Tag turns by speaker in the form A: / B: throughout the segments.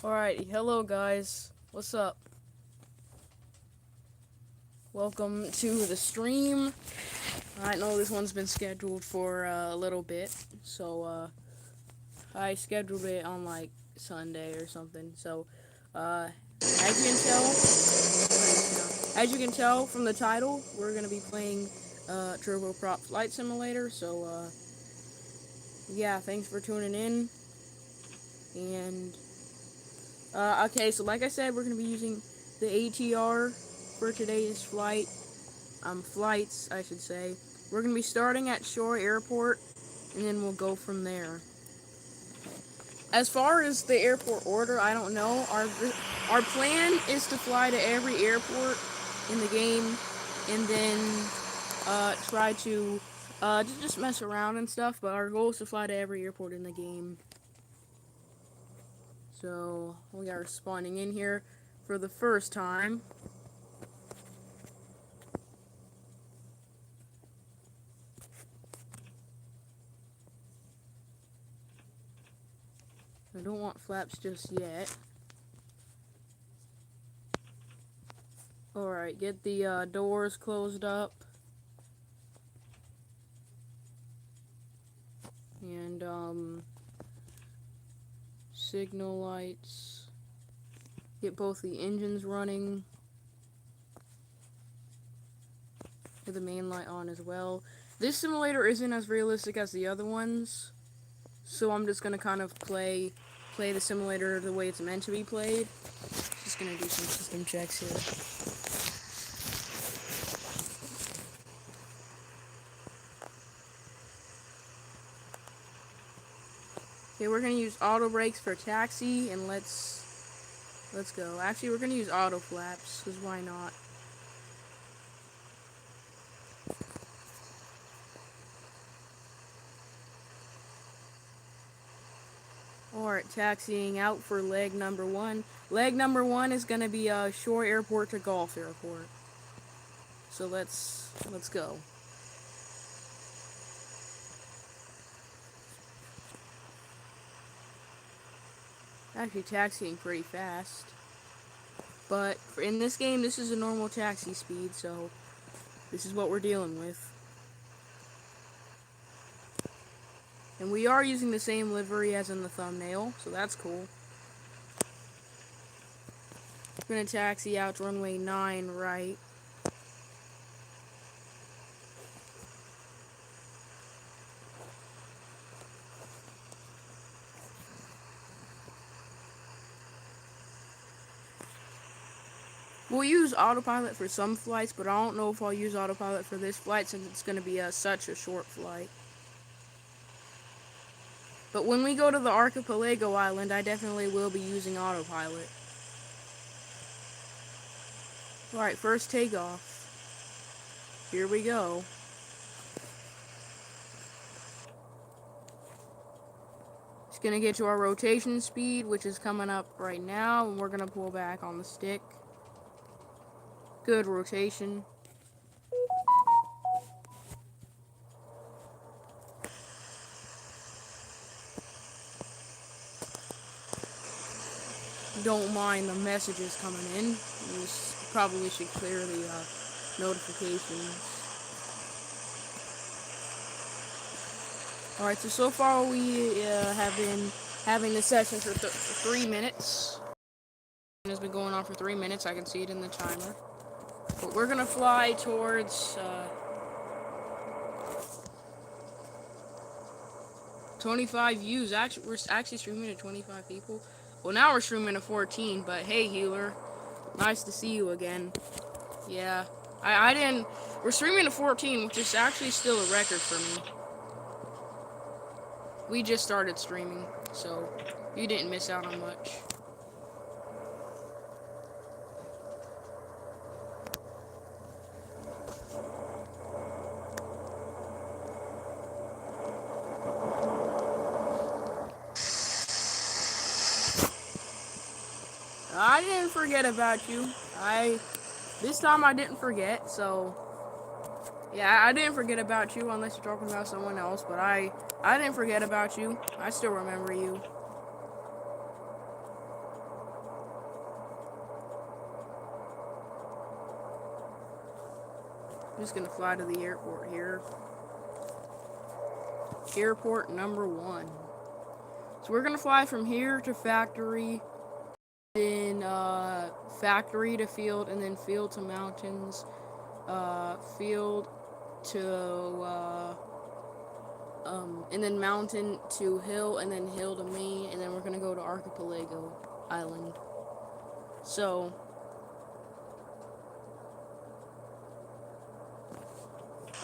A: Alright, hello guys. What's up? Welcome to the stream. I know this one's been scheduled for a little bit, so I scheduled it on like Sunday or something. So as you can tell from the title, we're gonna be playing Turboprop Flight Simulator. So yeah, thanks for tuning in. And okay, so like I said, we're gonna be using the ATR for today's flights, I should say. We're gonna be starting at Shore Airport, and then we'll go from there. As far as the airport order, I don't know. Our plan is to fly to every airport in the game, and then try to just mess around and stuff. But our goal is to fly to every airport in the game. So we are spawning in here for the first time. I don't want flaps just yet. Alright, get the doors closed up. And signal lights. Get both the engines running. Get the main light on as well. This simulator isn't as realistic as the other ones, so I'm just gonna kind of play the simulator the way it's meant to be played. Just gonna do some system checks here. Okay, we're gonna use auto brakes for taxi, and let's go. Actually, we're gonna use auto flaps, because why not? Alright, taxiing out for leg number 1. Leg number 1 is gonna be Shore Airport to Gulf Airport. So let's go. Actually, taxiing pretty fast. But in this game, this is a normal taxi speed, so this is what we're dealing with. And we are using the same livery as in the thumbnail, so that's cool. We're gonna taxi out to runway 9 right. We'll use autopilot for some flights, but I don't know if I'll use autopilot for this flight since it's gonna be such a short flight. But when we go to the Archipelago Island, I definitely will be using autopilot. Alright, first takeoff. Here we go. Just gonna get to our rotation speed, which is coming up right now, and we're gonna pull back on the stick. Good rotation. Don't mind the messages coming in. You probably should clear the notifications. Alright, so far we have been having this session for 3 minutes. It has been going on for 3 minutes. I can see it in the timer. But we're gonna fly towards 25 views. Actually, we're actually streaming to 25 people. Well, now we're streaming to 14. But hey, healer, nice to see you again. Yeah, I didn't. We're streaming to 14, which is actually still a record for me. We just started streaming, so you didn't miss out on much. I didn't forget about you. This time I didn't forget, so yeah, I didn't forget about you unless you're talking about someone else, but I didn't forget about you. I still remember you. I'm just gonna fly to the airport here. Airport number 1. So we're gonna fly from here to factory, then factory to field, and then field to mountains, field to and then mountain to hill, and then hill to main, and then we're gonna go to Archipelago Island. So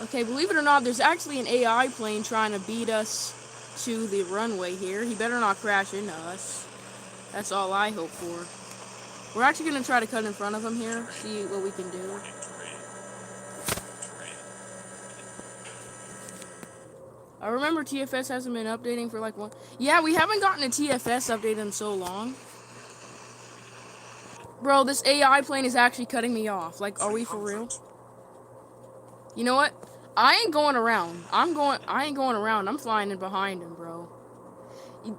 A: okay, believe it or not, there's actually an AI plane trying to beat us to the runway here. He better not crash into us. That's all I hope for. We're actually gonna try to cut in front of him here, see what we can do. I remember TFS hasn't been updating for like one. Yeah, we haven't gotten a TFS update in so long. Bro, this AI plane is actually cutting me off. Like, are we for real? You know what? I ain't going around. I ain't going around. I'm flying in behind him, bro.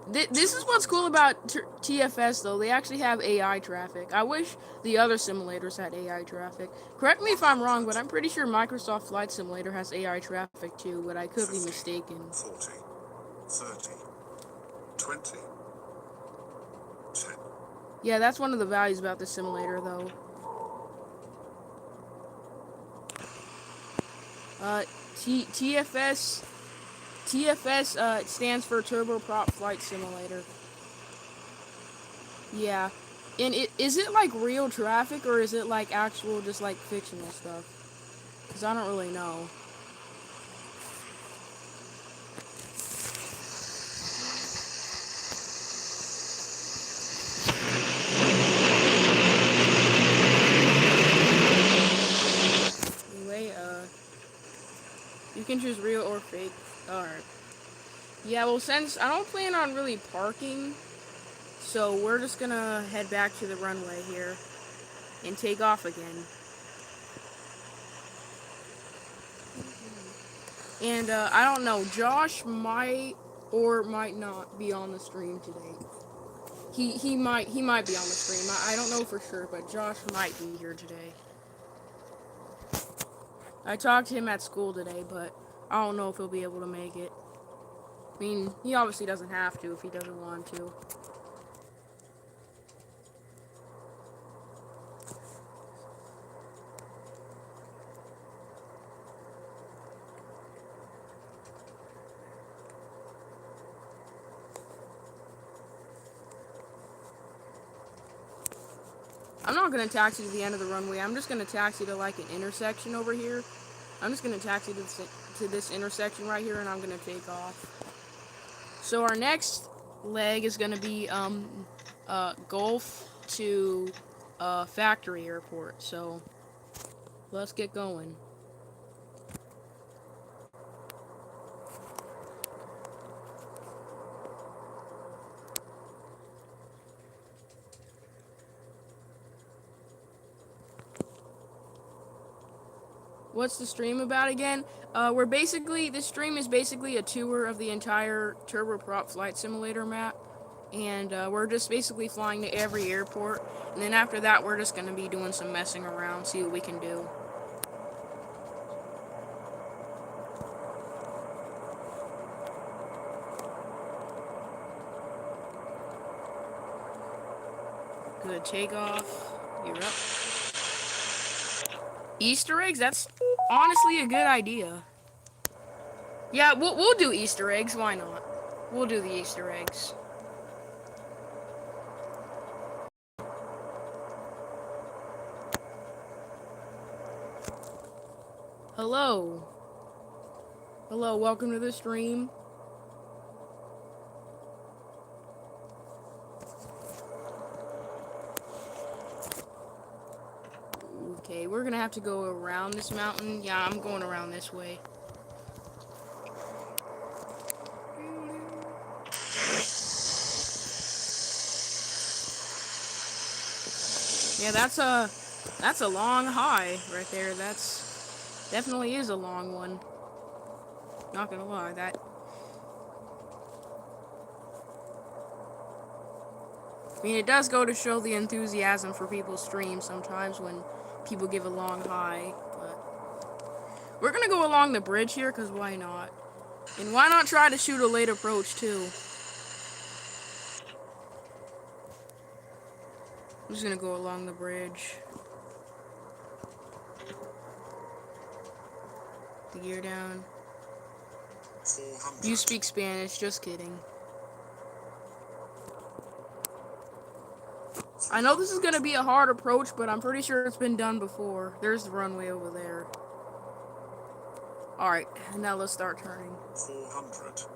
A: This is what's cool about TFS, though. They actually have AI traffic. I wish the other simulators had AI traffic. Correct me if I'm wrong, but I'm pretty sure Microsoft Flight Simulator has AI traffic too, but I could be mistaken.
B: 40, 30, 20, 10.
A: Yeah, that's one of the values about the simulator, though. TFS stands for Turboprop Flight Simulator. Yeah. And is it like real traffic, or is it like actual, just like fictional stuff? Because I don't really know. Anyway, you can choose real or fake. Alright. Yeah, well, since I don't plan on really parking, so we're just gonna head back to the runway here and take off again. And I don't know, Josh might or might not be on the stream today. He might be on the stream. I don't know for sure, but Josh might be here today. I talked to him at school today, but I don't know if he'll be able to make it. I mean, he obviously doesn't have to if he doesn't want to. I'm not gonna taxi to the end of the runway. I'm just gonna taxi to like an intersection over here. I'm just gonna taxi to this intersection right here, and I'm gonna take off. So our next leg is gonna be Gulf to factory airport. So let's get going. What's the stream about again? This stream is basically a tour of the entire turboprop flight simulator map. And we're just basically flying to every airport. And then after that, we're just going to be doing some messing around, see what we can do. Good takeoff. You're up. Easter eggs? That's honestly a good idea. Yeah, we'll do Easter eggs. Why not? We'll do the Easter eggs. Hello. Hello, welcome to the stream. Okay, we're gonna have to go around this mountain. Yeah, I'm going around this way. Yeah, that's a long high right there. That's definitely is a long one. Not gonna lie, that. I mean, it does go to show the enthusiasm for people's streams sometimes when people give a long high. But we're gonna go along the bridge here, cause why not? And why not try to shoot a late approach too? I'm just gonna go along the bridge. The gear down.
B: 400.
A: You speak Spanish, just kidding. I know this is gonna be a hard approach, but I'm pretty sure it's been done before. There's the runway over there. Alright, now let's start turning.
B: 400.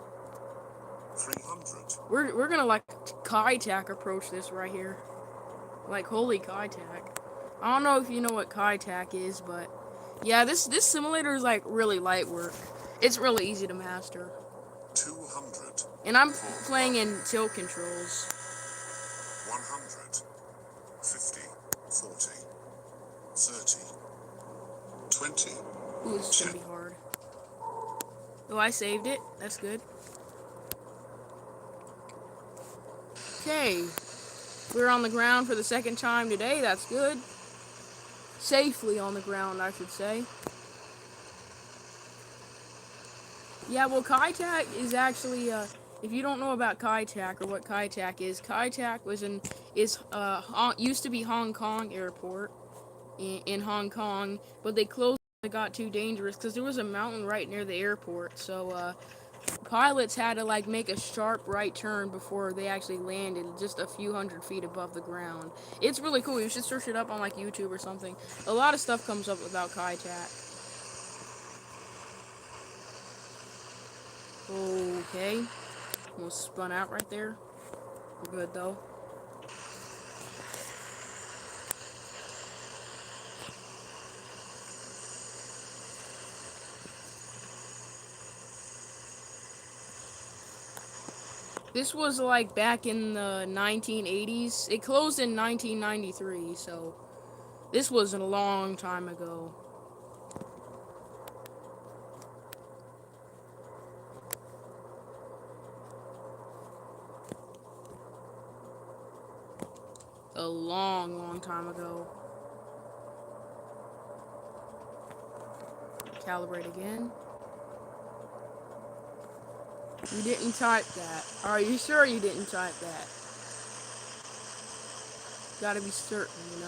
B: 300.
A: We're gonna like Kai-Tak approach this right here. Like holy Kai-Tak. I don't know if you know what Kai-Tak is, but yeah, this simulator is like really light work. It's really easy to master.
B: 200.
A: And I'm playing in tilt controls.
B: 100. 50. 40. 30. 20.
A: Ooh, this is gonna be hard. Oh, I saved it. That's good. Okay. We're on the ground for the second time today. That's good. Safely on the ground, I should say. Yeah, well, Kai-Tak is actually, if you don't know about Kai-Tak or what Kai-Tak is used to be Hong Kong airport in Hong Kong, but they closed it. It got too dangerous because there was a mountain right near the airport, so pilots had to like make a sharp right turn before they actually landed just a few hundred feet above the ground. It's really cool. You should search it up on like YouTube or something. A lot of stuff comes up about Kai-Tak. Okay. Almost spun out right there. We're good though. This was like back in the 1980s. It closed in 1993, so this was a long time ago. A long, long time ago. Calibrate again. You didn't type that. Are you sure you didn't type that? Gotta be certain, you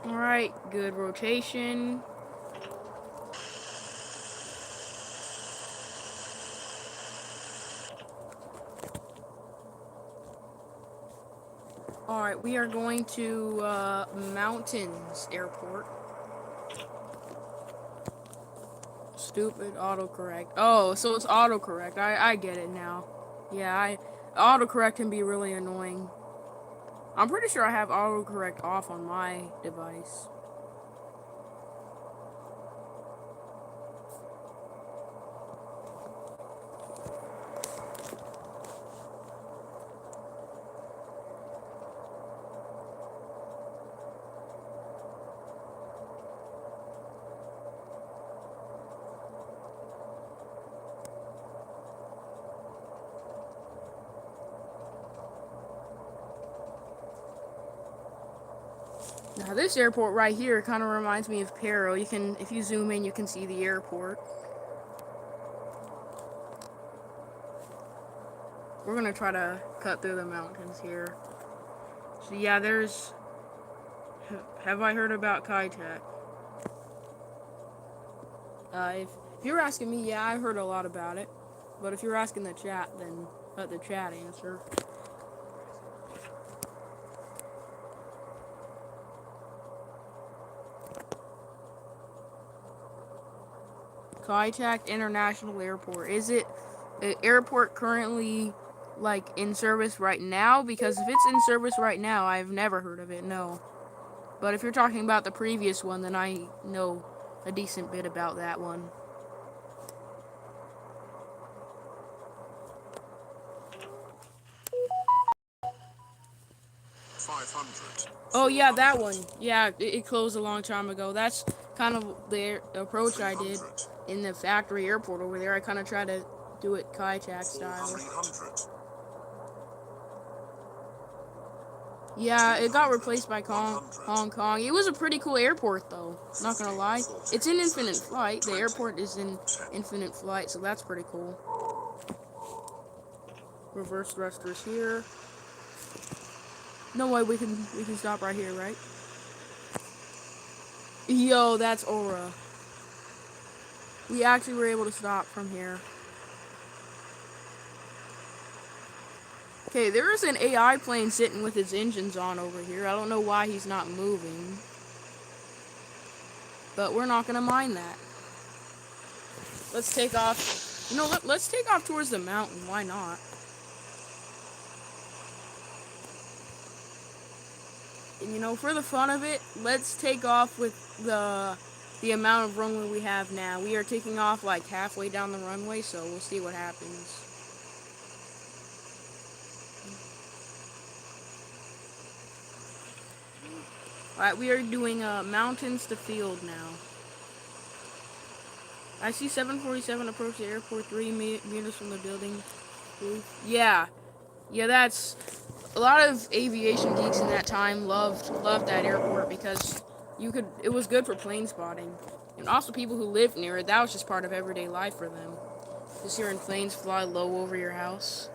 A: know? Alright, good rotation. Alright, we are going to Mountains Airport. Let's Stupid autocorrect. Oh, so it's autocorrect. I get it now. Yeah, autocorrect can be really annoying. I'm pretty sure I have autocorrect off on my device. Now this airport right here kind of reminds me of Paro. If you zoom in, you can see the airport. We're gonna try to cut through the mountains here. So yeah, there's. Have I heard about Kitech? If you're asking me, yeah, I heard a lot about it. But if you're asking the chat, then let the chat answer. Kitech International Airport. Is it an airport currently like in service right now? Because if it's in service right now, I've never heard of it. No. But if you're talking about the previous one, then I know a decent bit about that one. Oh yeah, that one. Yeah, it closed a long time ago. That's kind of the approach I did in the factory airport over there. I kind of tried to do it Kitech style. Yeah, it got replaced by Hong Kong. It was a pretty cool airport, though. Not gonna lie. It's in infinite flight. The airport is in infinite flight, so that's pretty cool. Reverse thrusters here. No way, we can stop right here, right? Yo, that's Aura. We actually were able to stop from here. Okay, there is an AI plane sitting with its engines on over here. I don't know why he's not moving. But we're not gonna mind that. Let's take off. You know, let's take off towards the mountain. Why not? And you know, for the fun of it, let's take off with the amount of runway we have now. We are taking off like halfway down the runway, so we'll see what happens. Alright, we are doing mountains to field now. I see 747 approach the airport 3 meters from the building. Yeah. Yeah, that's... A lot of aviation geeks in that time loved that airport because it was good for plane spotting. And also people who lived near it, that was just part of everyday life for them. Just hearing planes fly low over your house.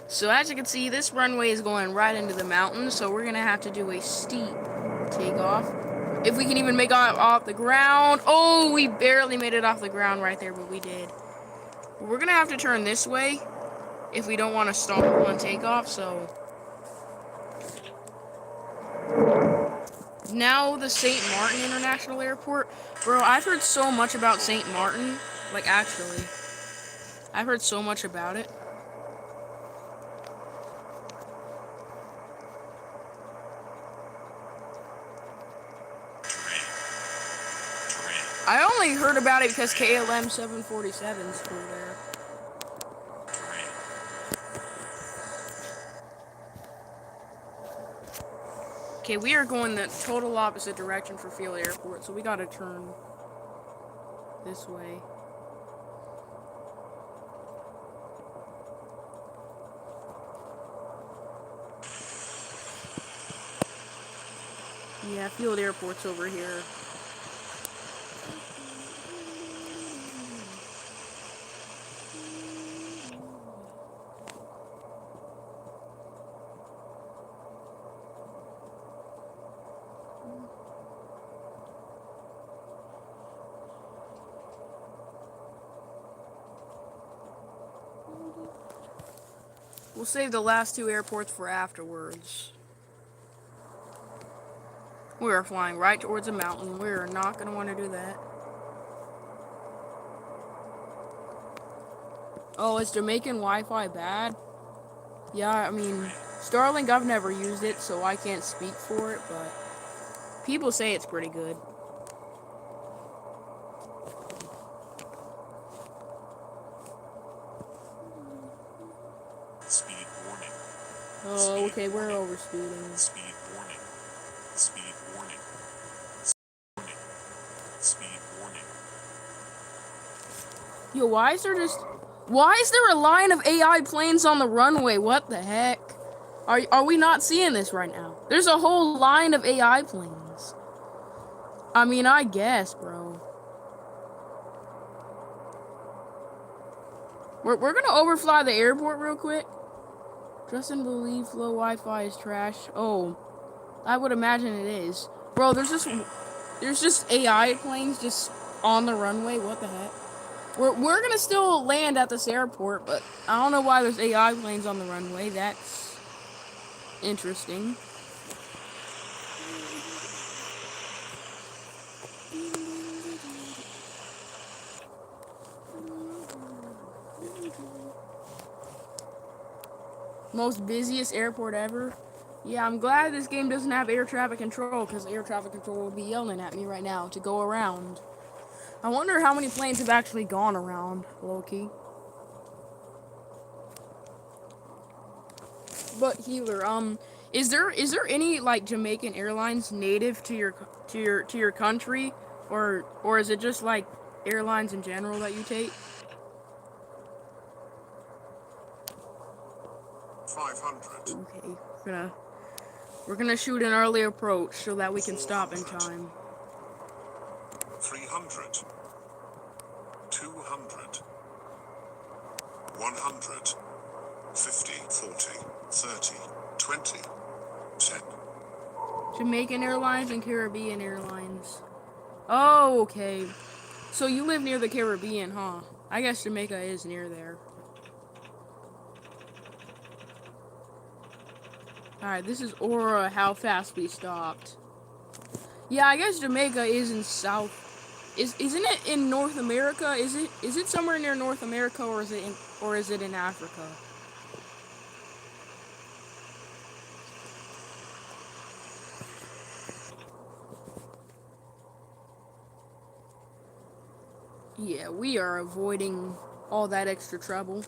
A: So as you can see, this runway is going right into the mountains, so we're going to have to do a steep takeoff. If we can even make it off the ground. Oh, we barely made it off the ground right there, but we did. We're going to have to turn this way if we don't want to stall on takeoff, so... Now the St. Martin International Airport. Bro, I've heard so much about St. Martin. Like, actually. I've heard so much about it. I only heard about it because KLM 747s flew there. Okay, we are going the total opposite direction for Field Airport, so we gotta turn this way. Yeah, Field Airport's over here. We'll save the last two airports for afterwards. We are flying right towards a mountain. We are not going to want to do that. Oh, is Jamaican Wi-Fi bad? Yeah, I mean, Starlink, I've never used it, so I can't speak for it, but people say it's pretty good.
B: Speed warning.
A: Oh, okay, we're overspeeding.
B: Speed warning. Speed warning. Warning. Speed warning.
A: Yo, why is there a line of AI planes on the runway? What the heck? Are we not seeing this right now? There's a whole line of AI planes. I mean, I guess, bro. We're gonna overfly the airport real quick. Justin believes low Wi-Fi is trash. Oh, I would imagine it is. Bro, there's just AI planes just on the runway. What the heck? We're gonna still land at this airport, but I don't know why there's AI planes on the runway. That's interesting. Most busiest airport ever. Yeah, I'm glad this game doesn't have air traffic control, because air traffic control would be yelling at me right now to go around. I wonder how many planes have actually gone around, low-key. But Healer, is there any like Jamaican Airlines native to your country, or is it just like airlines in general that you take?
B: 500.
A: Okay, we're gonna shoot an early approach so that we can stop in time.
B: 300. 200. 100. 50. 40. 30. 20. 10.
A: Jamaican Airlines and Caribbean Airlines. Oh, okay. So you live near the Caribbean, huh? I guess Jamaica is near there. Alright, this is Aura, how fast we stopped. Yeah, I guess Jamaica is in South. Isn't it in North America? Is it somewhere near North America, or is it in Africa? Yeah, we are avoiding all that extra trouble.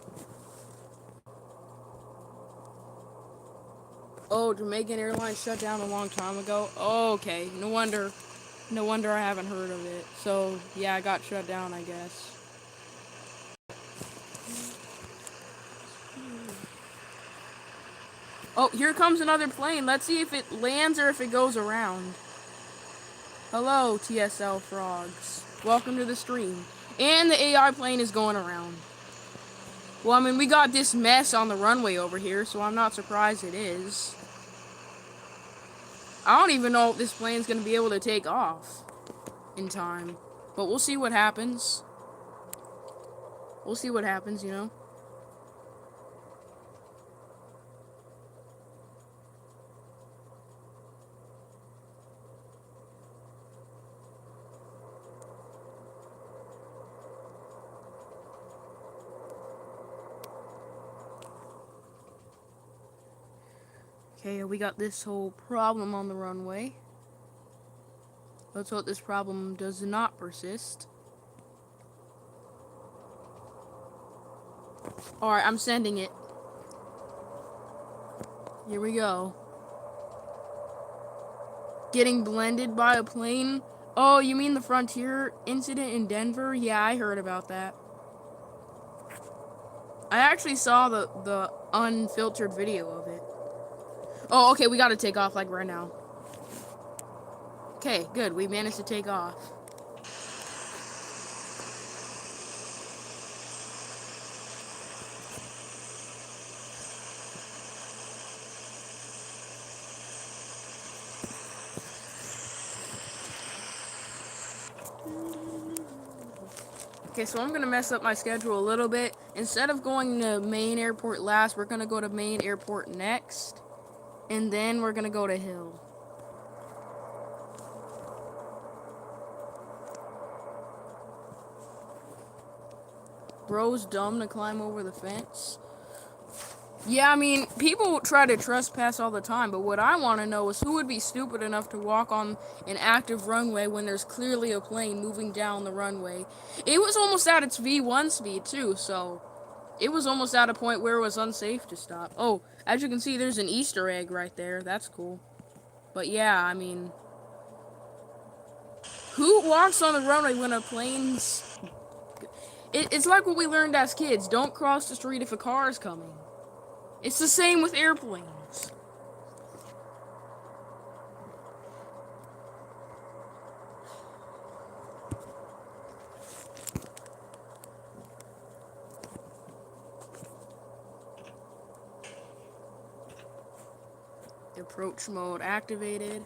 A: Oh, Jamaican Airlines shut down a long time ago. Oh, okay, no wonder I haven't heard of it. So yeah, I got shut down, I guess. Oh, here comes another plane. Let's see if it lands or if it goes around. Hello, TSL frogs. Welcome to the stream. And the AI plane is going around. Well, I mean, we got this mess on the runway over here, so I'm not surprised it is. I don't even know if this plane's going to be able to take off in time. But we'll see what happens. We'll see what happens, you know? Okay, we got this whole problem on the runway. Let's hope this problem does not persist. Alright, I'm sending it. Here we go. Getting blended by a plane? Oh, you mean the Frontier incident in Denver? Yeah, I heard about that. I actually saw the unfiltered video of it. Oh, okay, we gotta take off like right now. Okay, good, we managed to take off. Okay, so I'm gonna mess up my schedule a little bit. Instead of going to main airport last, we're gonna go to main airport next. And then we're gonna go to Hill. Bro's dumb to climb over the fence. Yeah, I mean, people try to trespass all the time, but what I want to know is who would be stupid enough to walk on an active runway when there's clearly a plane moving down the runway. It was almost at its V1 speed, too, so it was almost at a point where it was unsafe to stop. Oh, as you can see, there's an Easter egg right there. That's cool. But yeah, I mean, who walks on the runway when a plane's... It's like what we learned as kids. Don't cross the street if a car is coming. It's the same with airplanes. Approach mode activated.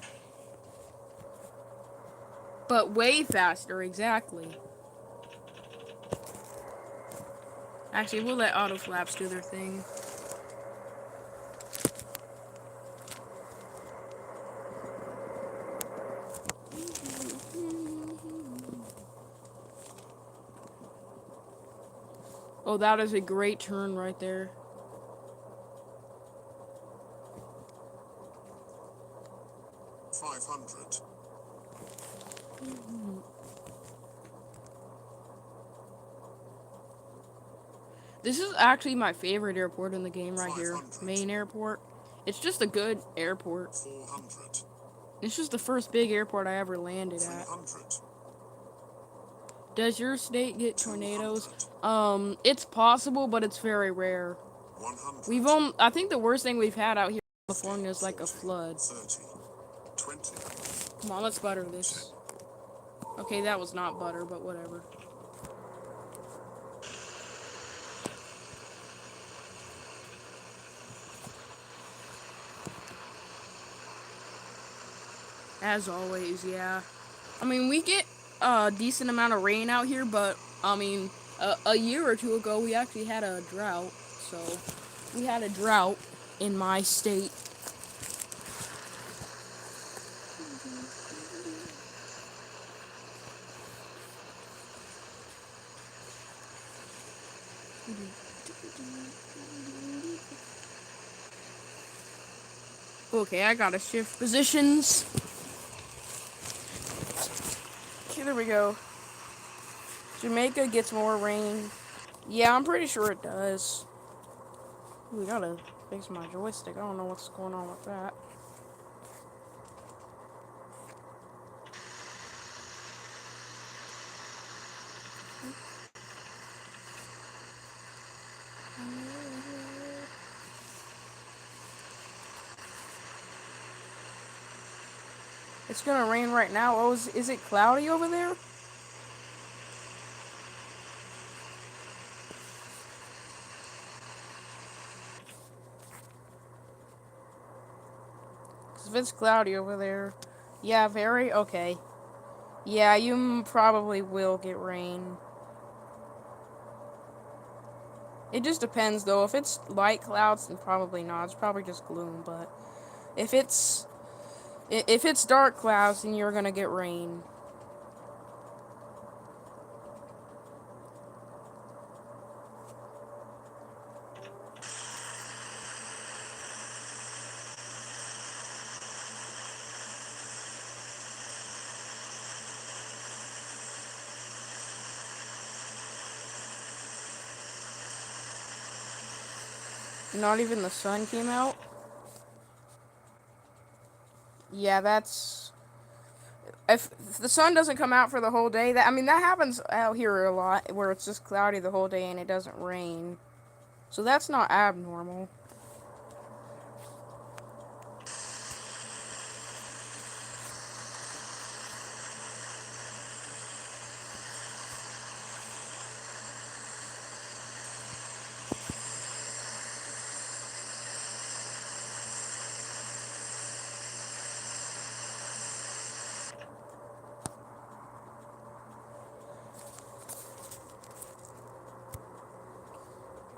A: But way faster, exactly. Actually, we'll let auto flaps do their thing. Oh, that is a great turn right there.
B: $500.
A: This is actually my favorite airport in the game right here.
B: 500.
A: Main airport. It's just a good airport.
B: 400.
A: It's just the first big airport I ever landed at.
B: 300.
A: Does your state get tornadoes?
B: 200.
A: It's possible, but it's very rare.
B: 100.
A: I think the worst thing we've had out here in California is like a flood.
B: 30. 20.
A: Come on, let's butter this. Okay, that was not butter, but whatever. As always, yeah. I mean, we get a decent amount of rain out here, but, I mean, a year or two ago, we actually had a drought. So, we had a drought in my state. Okay, I gotta shift positions. Okay, there we go. Jamaica gets more rain. Yeah, I'm pretty sure it does. We gotta fix my joystick. I don't know what's going on with that. It's gonna rain right now. Oh, is it cloudy over there? If it's cloudy over there. Yeah, very? Okay. Yeah, you probably will get rain. It just depends, though. If it's light clouds, then probably not. It's probably just gloom, but if it's dark clouds, then you're gonna get rain. Not even the sun came out. Yeah, that's... If the sun doesn't come out for the whole day, that happens out here a lot, where it's just cloudy the whole day and it doesn't rain. So that's not abnormal.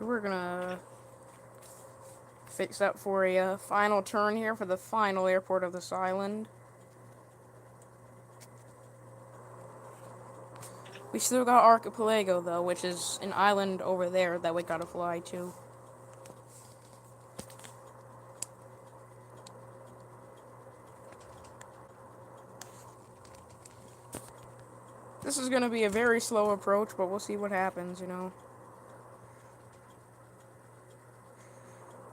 A: We're gonna fix up for a final turn here for the final airport of this island. We still got Archipelago, though, which is an island over there that we gotta fly to. This is gonna be a very slow approach, but we'll see what happens, you know.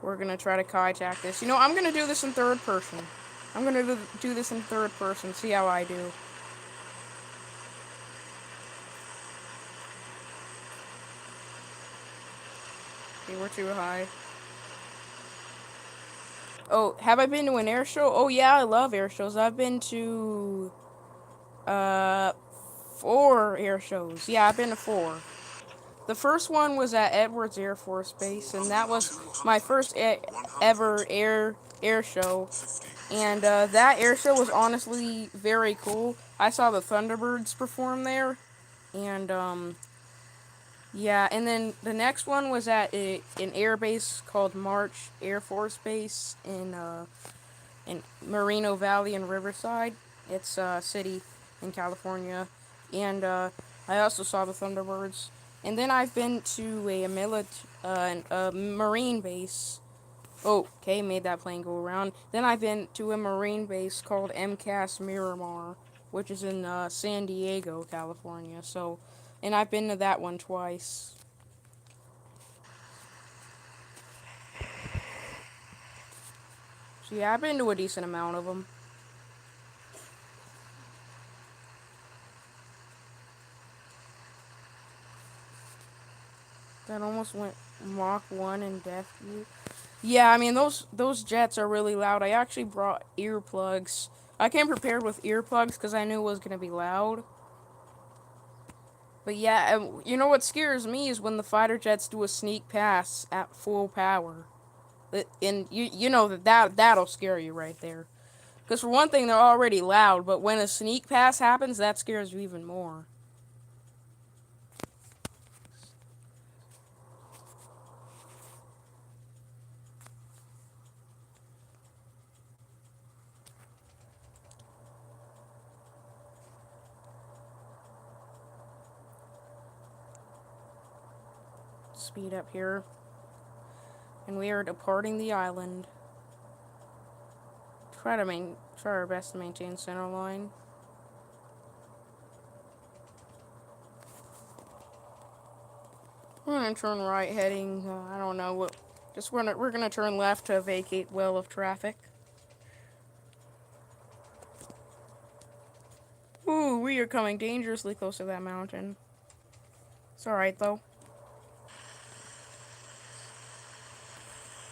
A: We're gonna try to kayak this. You know, I'm gonna do this in third person. I'm gonna do this in third person, see how I do. Okay, we're too high. Oh, have I been to an air show? Oh yeah, I love air shows. I've been to uh 4 air shows. Yeah, I've been to 4. The first one was at Edwards Air Force Base, and that was my first ever air show. And that air show was honestly very cool. I saw the Thunderbirds perform there, and yeah. And then the next one was at an air base called March Air Force Base in Moreno Valley in Riverside. It's a city in California, and I also saw the Thunderbirds. And then I've been to a marine base. Oh, okay, made that plane go around. Then I've been to a marine base called MCAS Miramar, which is in San Diego, California. So, and I've been to that one twice. So yeah, I've been to a decent amount of them. That almost went Mach 1 in death view. Yeah, I mean those jets are really loud. I actually brought earplugs. I came prepared with earplugs because I knew it was gonna be loud. But yeah, you know what scares me is when the fighter jets do a sneak pass at full power. And you know that'll scare you right there. Because for one thing, they're already loud, but when a sneak pass happens, that scares you even more. Speed up here, and we are departing the island. Try our best to maintain center line. We're gonna turn right, heading. I don't know what. Just we're gonna turn left to vacate well of traffic. Ooh, we are coming dangerously close to that mountain. It's alright though.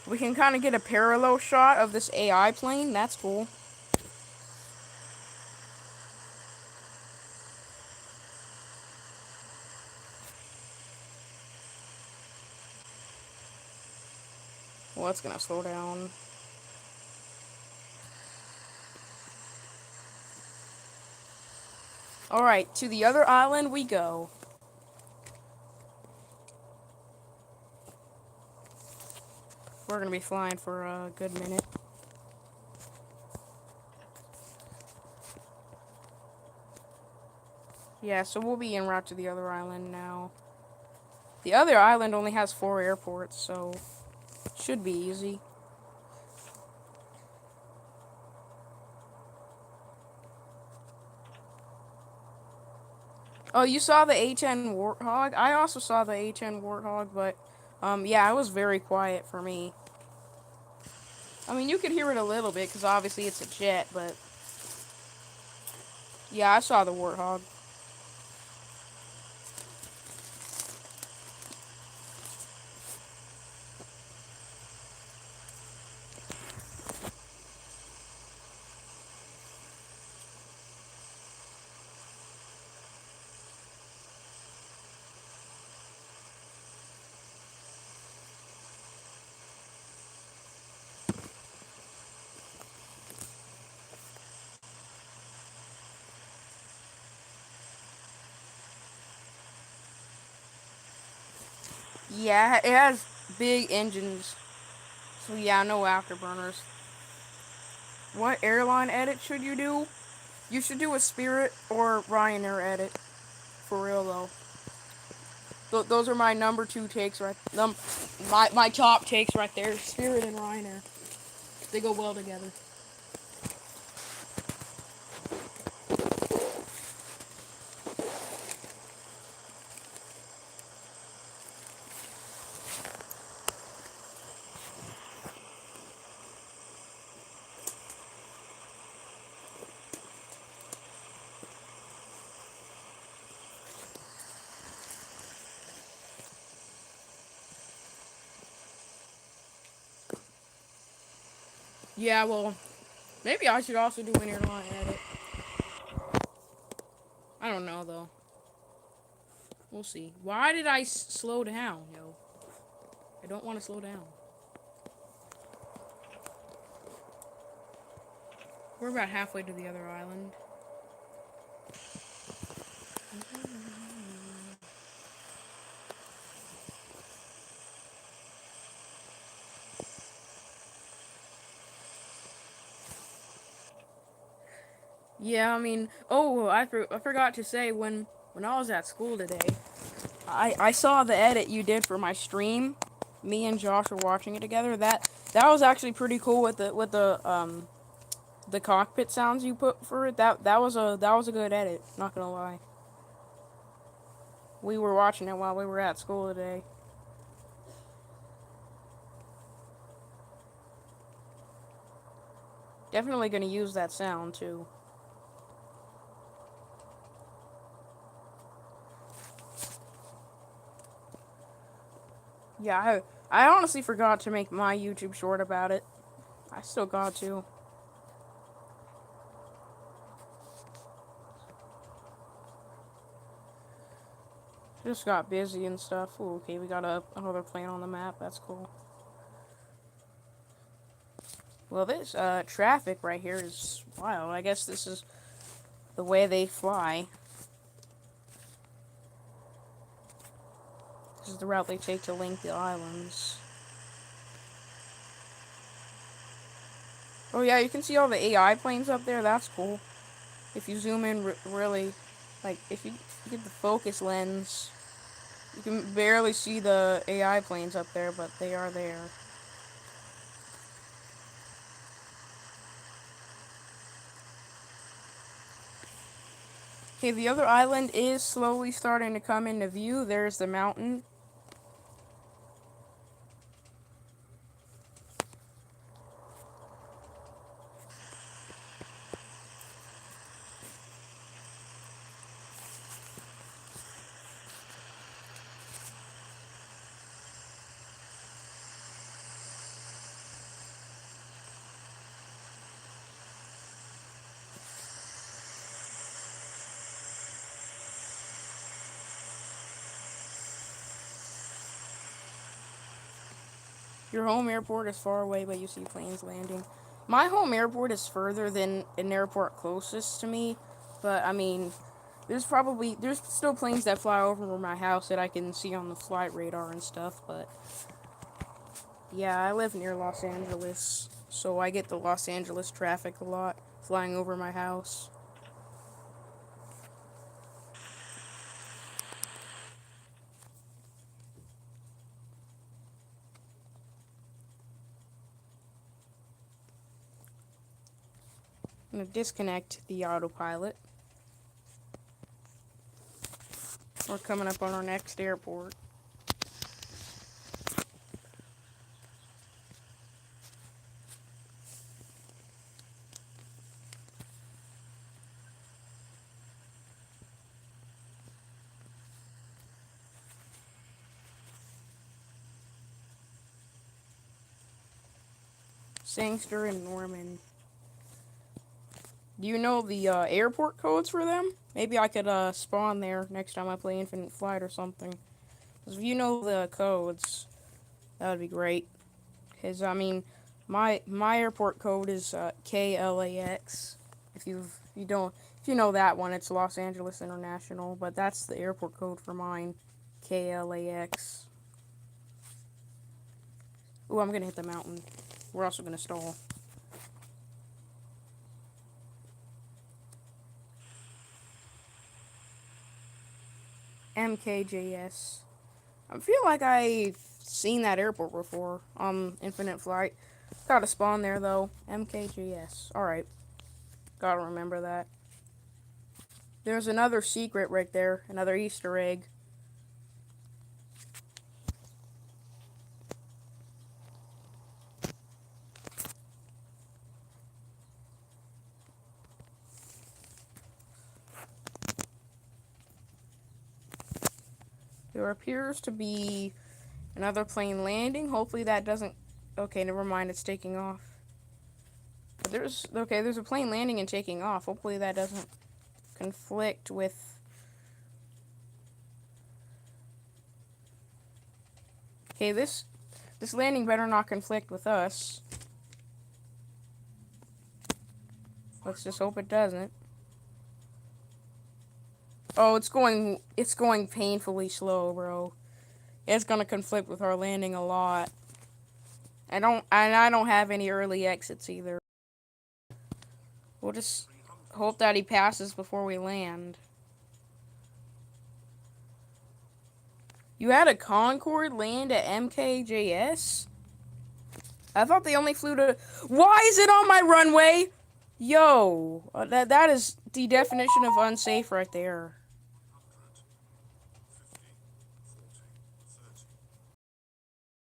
A: We can kind of get a parallel shot of this AI plane. That's cool. Well, it's gonna slow down. Alright, to the other island we go. We're gonna be flying for a good minute. Yeah, so we'll be en route to the other island now. The other island only has 4 airports, so should be easy. Oh, you saw the A-10 Warthog? I also saw the A-10 Warthog, but yeah, it was very quiet for me. I mean, you could hear it a little bit because obviously it's a jet, but yeah, I saw the Warthog. Yeah, it has big engines. So yeah, no afterburners. What airline edit should you do? You should do a Spirit or Ryanair edit. For real though. Those are my number 2 takes right. My top takes right there. Spirit and Reiner. They go well together. Yeah, well, maybe I should also do an airline edit. I don't know though. We'll see. Why did I slow down, yo? I don't want to slow down. We're about halfway to the other island. Yeah, I mean, oh, I forgot to say when I was at school today, I saw the edit you did for my stream. Me and Josh were watching it together. That was actually pretty cool with the cockpit sounds you put for it. That was a good edit. Not gonna lie. We were watching it while we were at school today. Definitely gonna use that sound too. Yeah, I honestly forgot to make my YouTube short about it. I still got to. Just got busy and stuff. Ooh, okay, we got another plane on the map. That's cool. Well, this traffic right here is wild. I guess this is the way they fly. This is the route they take to link the islands. Oh yeah, you can see all the AI planes up there. That's cool. If you zoom in really, like if you get the focus lens, you can barely see the AI planes up there, but they are there. Okay, the other island is slowly starting to come into view. There's the mountain. Your home airport is far away, but you see planes landing. My home airport is further than an airport closest to me, but I mean, there's still planes that fly over my house that I can see on the flight radar and stuff, but yeah, I live near Los Angeles, so I get the Los Angeles traffic a lot flying over my house. I'm gonna disconnect the autopilot. We're coming up on our next airport. Sangster and Norman. Do you know the airport codes for them? Maybe I could spawn there next time I play Infinite Flight or something. Because if you know the codes, that would be great. Because, I mean, my airport code is KLAX. If you know that one, it's Los Angeles International. But that's the airport code for mine, KLAX. Ooh, I'm going to hit the mountain. We're also going to stall. MKJS. I feel like I've seen that airport before on Infinite Flight. Gotta spawn there though. MKJS. Alright. Gotta remember that. There's another secret right there. Another Easter egg. There appears to be another plane landing. Hopefully that doesn't... Okay, never mind. It's taking off. But there's a plane landing and taking off. Hopefully that doesn't conflict with... Okay, this landing better not conflict with us. Let's just hope it doesn't. Oh, it's going painfully slow, bro. It's gonna conflict with our landing a lot. I don't have any early exits either. We'll just hope that he passes before we land. You had a Concorde land at MKJS? I thought they only flew to... Why is it on my runway? Yo, that is the definition of unsafe right there.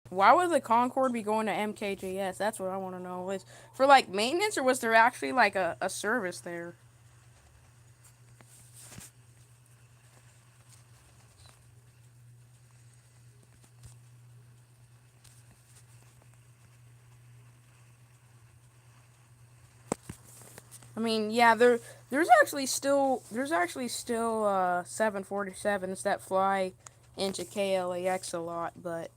A: Why would the Concorde be going to MKJS? That's what I want to know. Is for like maintenance, or was there actually like a service there? I mean, yeah, there's actually still 747s that fly into KLAX a lot, but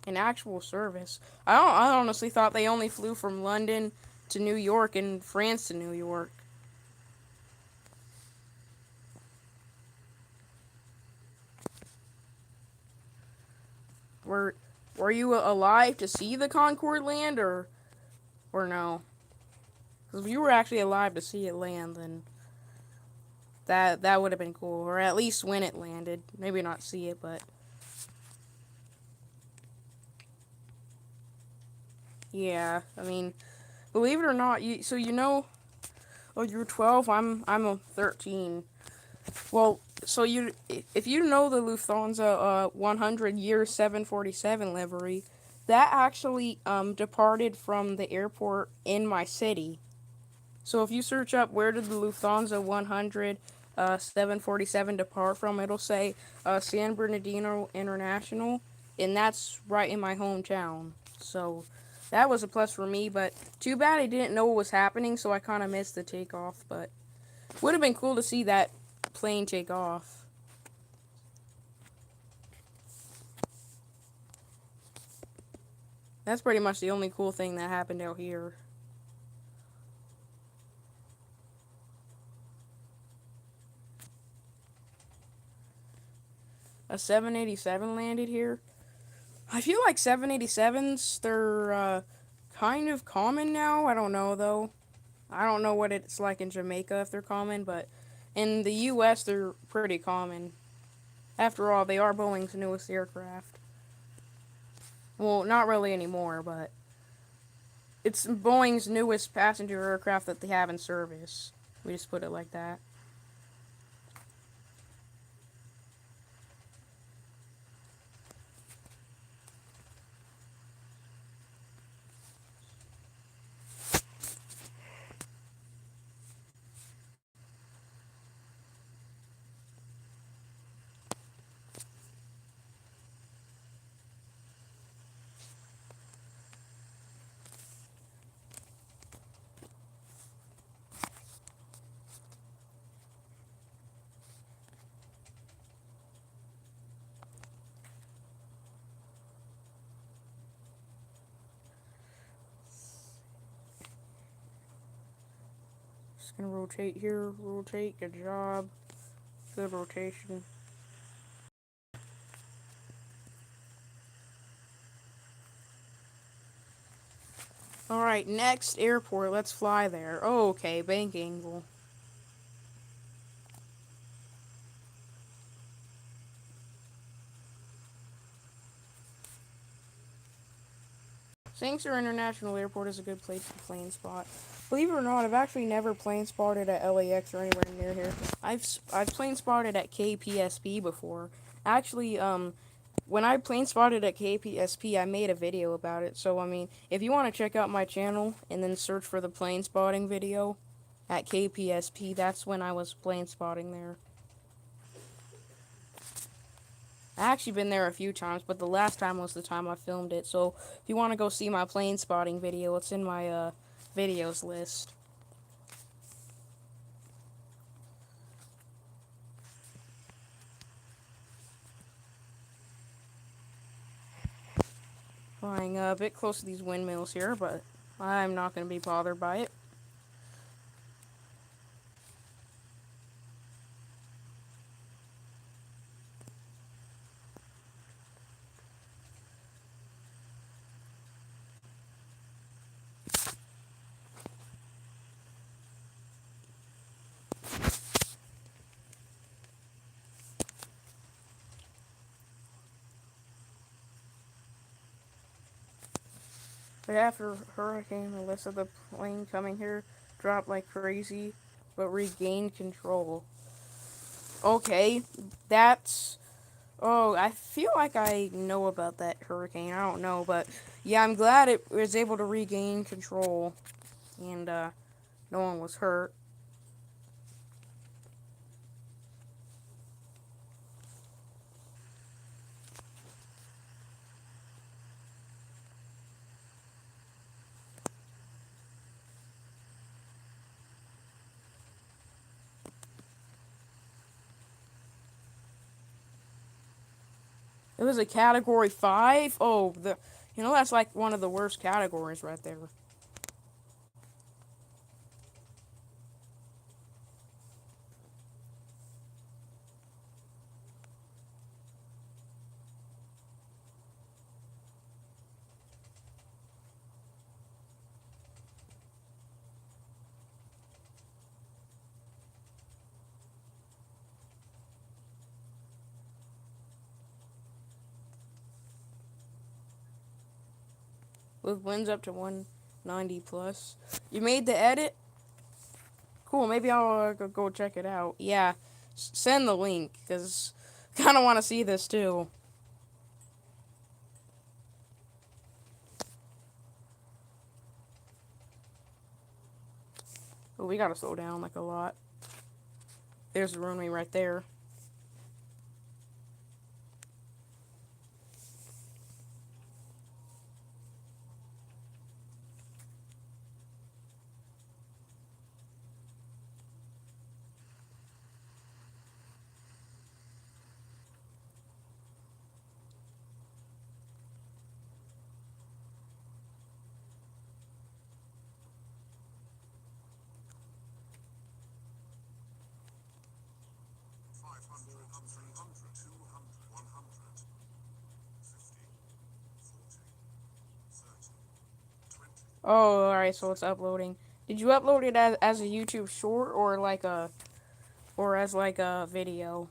A: in actual service, I honestly thought they only flew from London to New York and France to New York. Were you alive to see the Concorde land, or no? Because if you were actually alive to see it land, then that would have been cool, or at least when it landed. Maybe not see it, but yeah. I mean, believe it or not, oh, you're 12. I'm a 13. Well, so if you know the Lufthansa 100-year 747 livery, that actually departed from the airport in my city. So if you search up where did the Lufthansa 100 747 depart from, it'll say San Bernardino International, and that's right in my hometown. So that was a plus for me, but too bad I didn't know what was happening, so I kind of missed the takeoff, but would have been cool to see that plane take off. That's pretty much the only cool thing that happened out here. A 787 landed here. I feel like 787s, they're kind of common now. I don't know, though. I don't know what it's like in Jamaica if they're common, but in the US, they're pretty common. After all, they are Boeing's newest aircraft. Well, not really anymore, but it's Boeing's newest passenger aircraft that they have in service. We just put it like that. Just gonna rotate here, rotate, good job. Good rotation. Alright, next airport, let's fly there. Oh, okay, bank angle. Sangster International Airport is a good place to plane spot. Believe it or not, I've actually never plane spotted at LAX or anywhere near here. I've plane spotted at KPSP before. Actually, when I plane spotted at KPSP, I made a video about it. So I mean, if you want to check out my channel and then search for the plane spotting video at KPSP, that's when I was plane spotting there. I actually been there a few times, but the last time was the time I filmed it. So if you want to go see my plane spotting video, it's in my videos list. Flying a bit close to these windmills here, but I'm not going to be bothered by it. But after Hurricane Melissa, the plane coming here dropped like crazy, but regained control. Okay, that's... Oh, I feel like I know about that hurricane. I don't know, but yeah, I'm glad it was able to regain control, and no one was hurt. It was a category 5. Oh, that's like one of the worst categories right there. With winds up to 190 plus. You made the edit? Cool, maybe I'll go check it out. Yeah, send the link, because I kind of want to see this too. Oh, we gotta slow down like a lot. There's the runway right there. Oh, alright, so it's uploading. Did you upload it as a YouTube short or as like a video?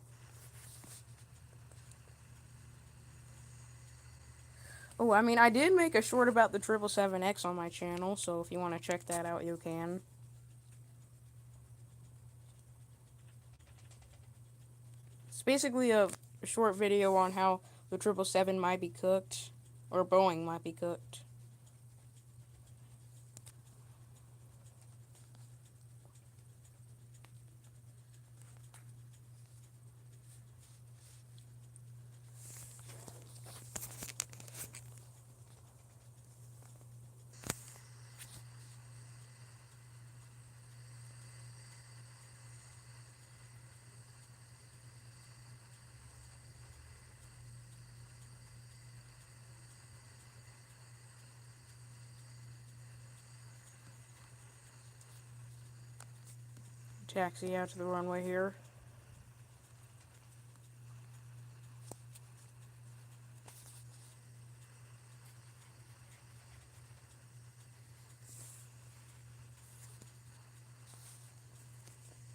A: Oh, I mean, I did make a short about the 777X on my channel, so if you want to check that out, you can. It's basically a short video on how the 777 might be cooked, or Boeing might be cooked. Taxi out to the runway here.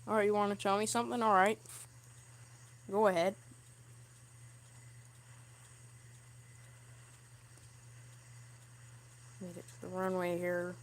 A: Alright, you want to tell me something? Alright. Go ahead. Made it to the runway here.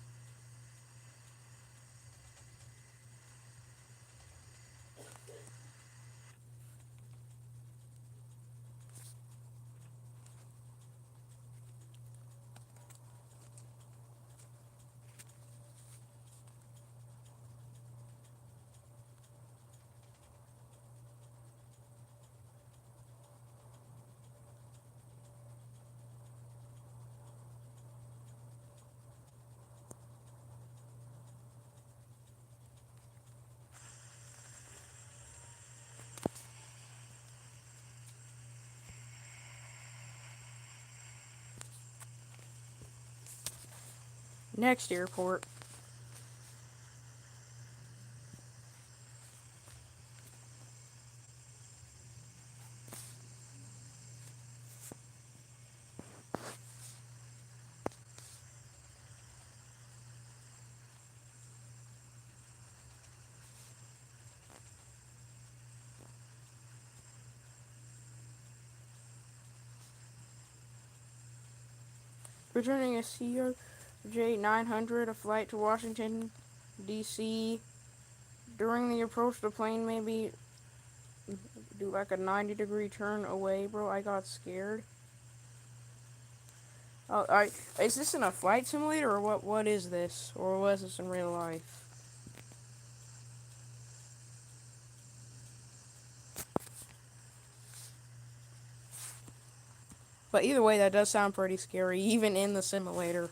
A: Next airport. Returning a CRJ-900, a flight to Washington, D.C. During the approach, the plane maybe do like a 90-degree turn away, bro. I got scared. Oh, is this in a flight simulator, or what? What is this? Or was this in real life? But either way, that does sound pretty scary, even in the simulator.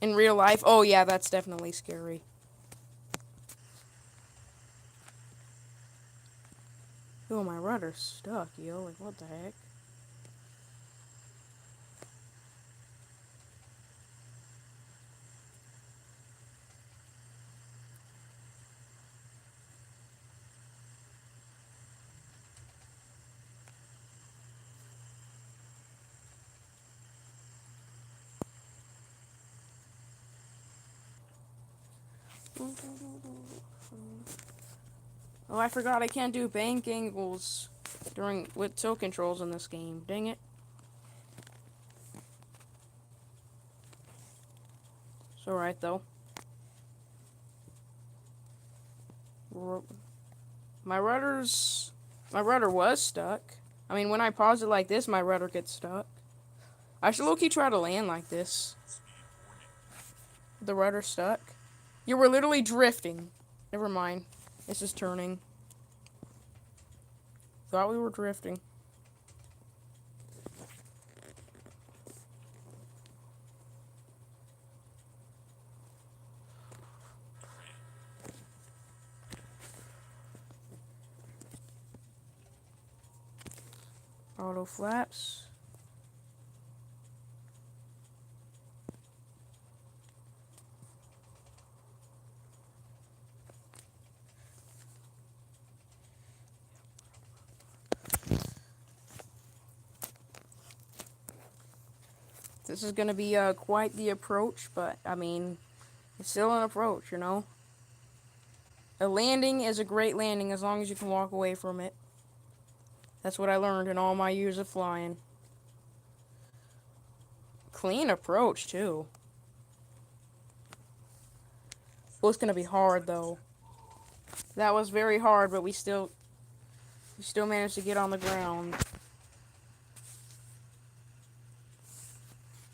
A: In real life, oh yeah, that's definitely scary. Oh, my rudder's stuck, yo. Like, what the heck? Oh, I forgot I can't do bank angles with tilt controls in this game. Dang it. It's alright, though. My rudder was stuck. I mean, when I pause it like this, my rudder gets stuck. I should low-key try to land like this. The rudder stuck. You were literally drifting. Never mind. This is turning. Thought we were drifting. Auto flaps. This is going to be quite the approach, but, I mean, it's still an approach, you know? A landing is a great landing as long as you can walk away from it. That's what I learned in all my years of flying. Clean approach, too. Well, it's going to be hard, though. That was very hard, but we still managed to get on the ground.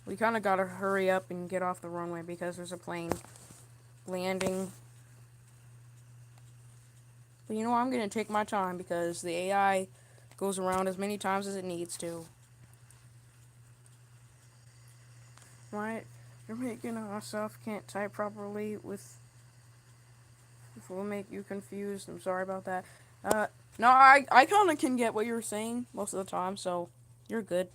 A: We kind of got to hurry up and get off the runway because there's a plane landing. But you know what? I'm going to take my time because the AI goes around as many times as it needs to. Right? You're making myself can't type properly with... If it will make you confused, I'm sorry about that. No, I kind of can get what you're saying most of the time, so you're good.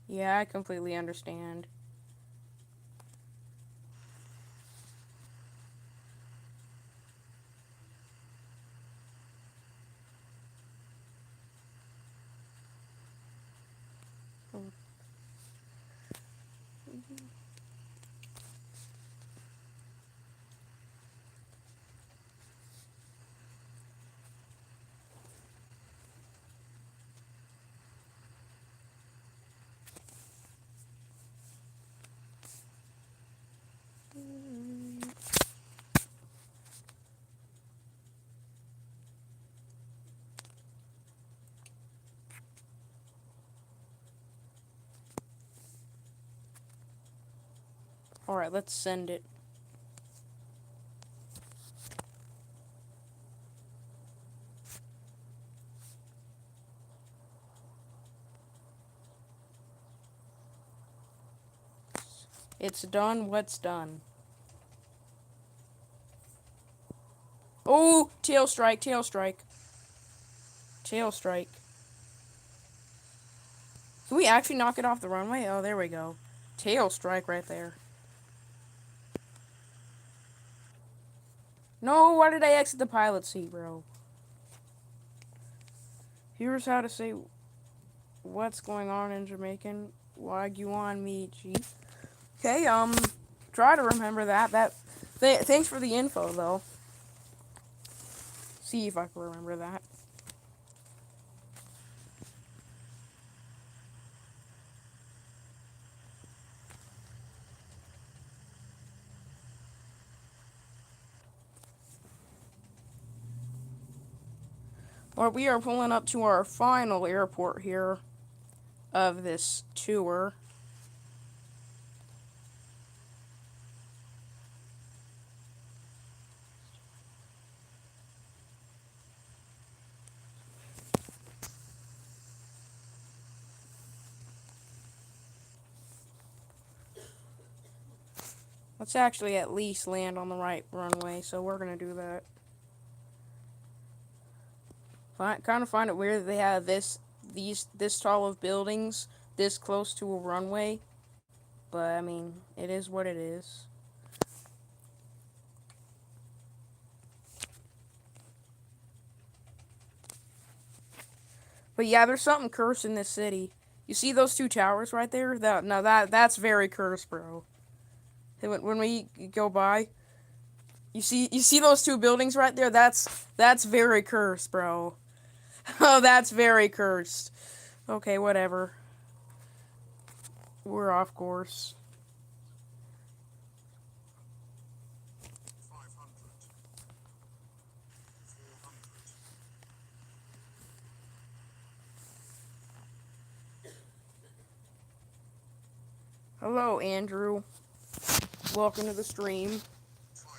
A: Yeah, I completely understand. Alright, let's send it. It's done. What's done? Oh, tail strike, tail strike. Tail strike. Can we actually knock it off the runway? Oh, there we go. Tail strike right there. No, why did I exit the pilot seat, bro? Here's how to say what's going on in Jamaican. Wagyu me, chief. Okay, try to remember that. Thanks for the info, though. See if I can remember that. Well, we are pulling up to our final airport here of this tour. Let's actually at least land on the right runway, so we're gonna do that. Kind of find it weird that they have this tall of buildings this close to a runway, but I mean, it is what it is. But yeah, there's something cursed in this city. You see those two towers right there? That's very cursed, bro. When we go by, you see those two buildings right there? That's very cursed, bro. Oh, that's very cursed. Okay, whatever. We're off course.
B: 500, 400,
A: Hello, Andrew. Welcome to the stream.
B: 500, 400,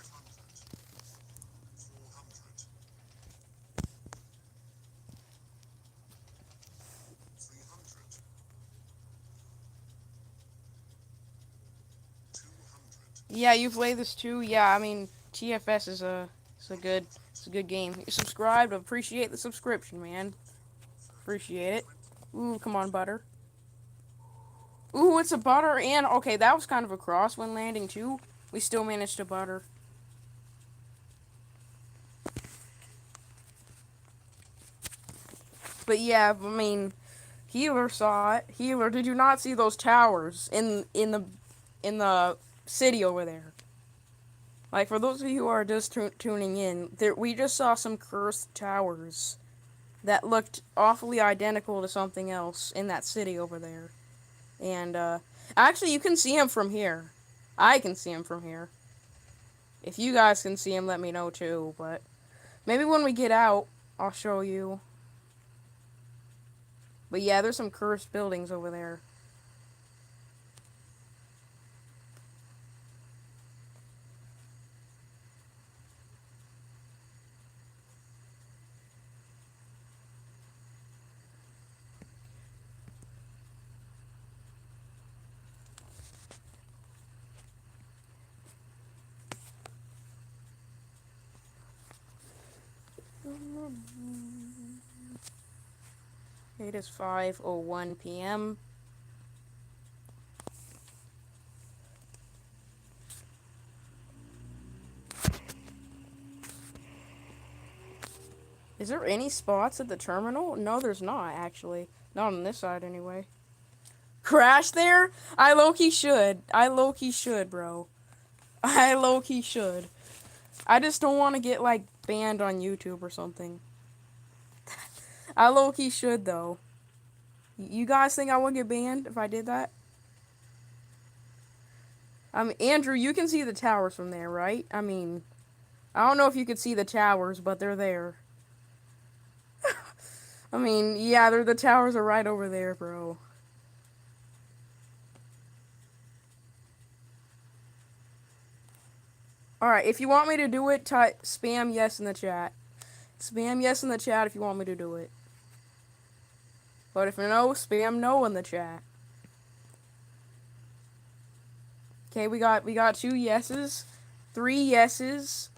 A: Yeah, you play this too. Yeah, I mean TFS is a good game. You subscribed, appreciate the subscription, man. Appreciate it. Ooh, come on, butter. Ooh, it's a butter and okay, that was kind of a crosswind landing too. We still managed to butter. But yeah, I mean, Healer saw it. Healer, did you not see those towers in the city over there? Like, for those of you who are just tuning in, we just saw some cursed towers that looked awfully identical to something else in that city over there. And, actually, you can see them from here. I can see them from here. If you guys can see them, let me know too, but maybe when we get out, I'll show you. But yeah, there's some cursed buildings over there. It is 5:01 p.m. Is there any spots at the terminal? No, there's not, actually. Not on this side, anyway. Crash there? I low-key should. I low-key should, bro. I low-key should. I just don't want to get, like, banned on YouTube or something. I low-key should, though. You guys think I would get banned if I did that? Andrew, you can see the towers from there, right? I mean, I don't know if you could see the towers, but they're there. I mean, yeah, the towers are right over there, bro. Alright, if you want me to do it, spam yes in the chat. Spam yes in the chat if you want me to do it. But if no, spam no in the chat. Okay, we got 2 yeses, 3 yeses.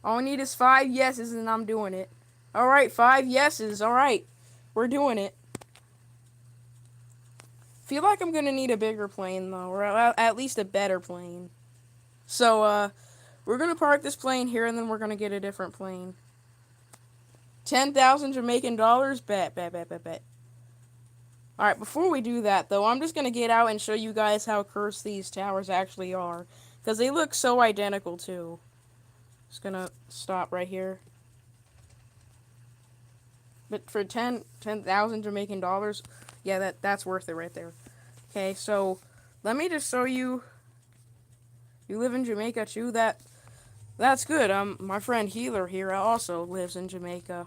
A: All we need is 5 yeses and I'm doing it. Alright, 5 yeses. Alright. We're doing it. Feel like I'm gonna need a bigger plane though, or at least a better plane. So, we're gonna park this plane here and then we're gonna get a different plane. 10,000 Jamaican dollars? Bet. Alright, before we do that though, I'm just gonna get out and show you guys how cursed these towers actually are. Because they look so identical too. Just gonna stop right here. But for 10,000 Jamaican dollars, yeah, that's worth it right there. Okay, so let me just show you. You live in Jamaica too? That's good. My friend Healer here also lives in Jamaica.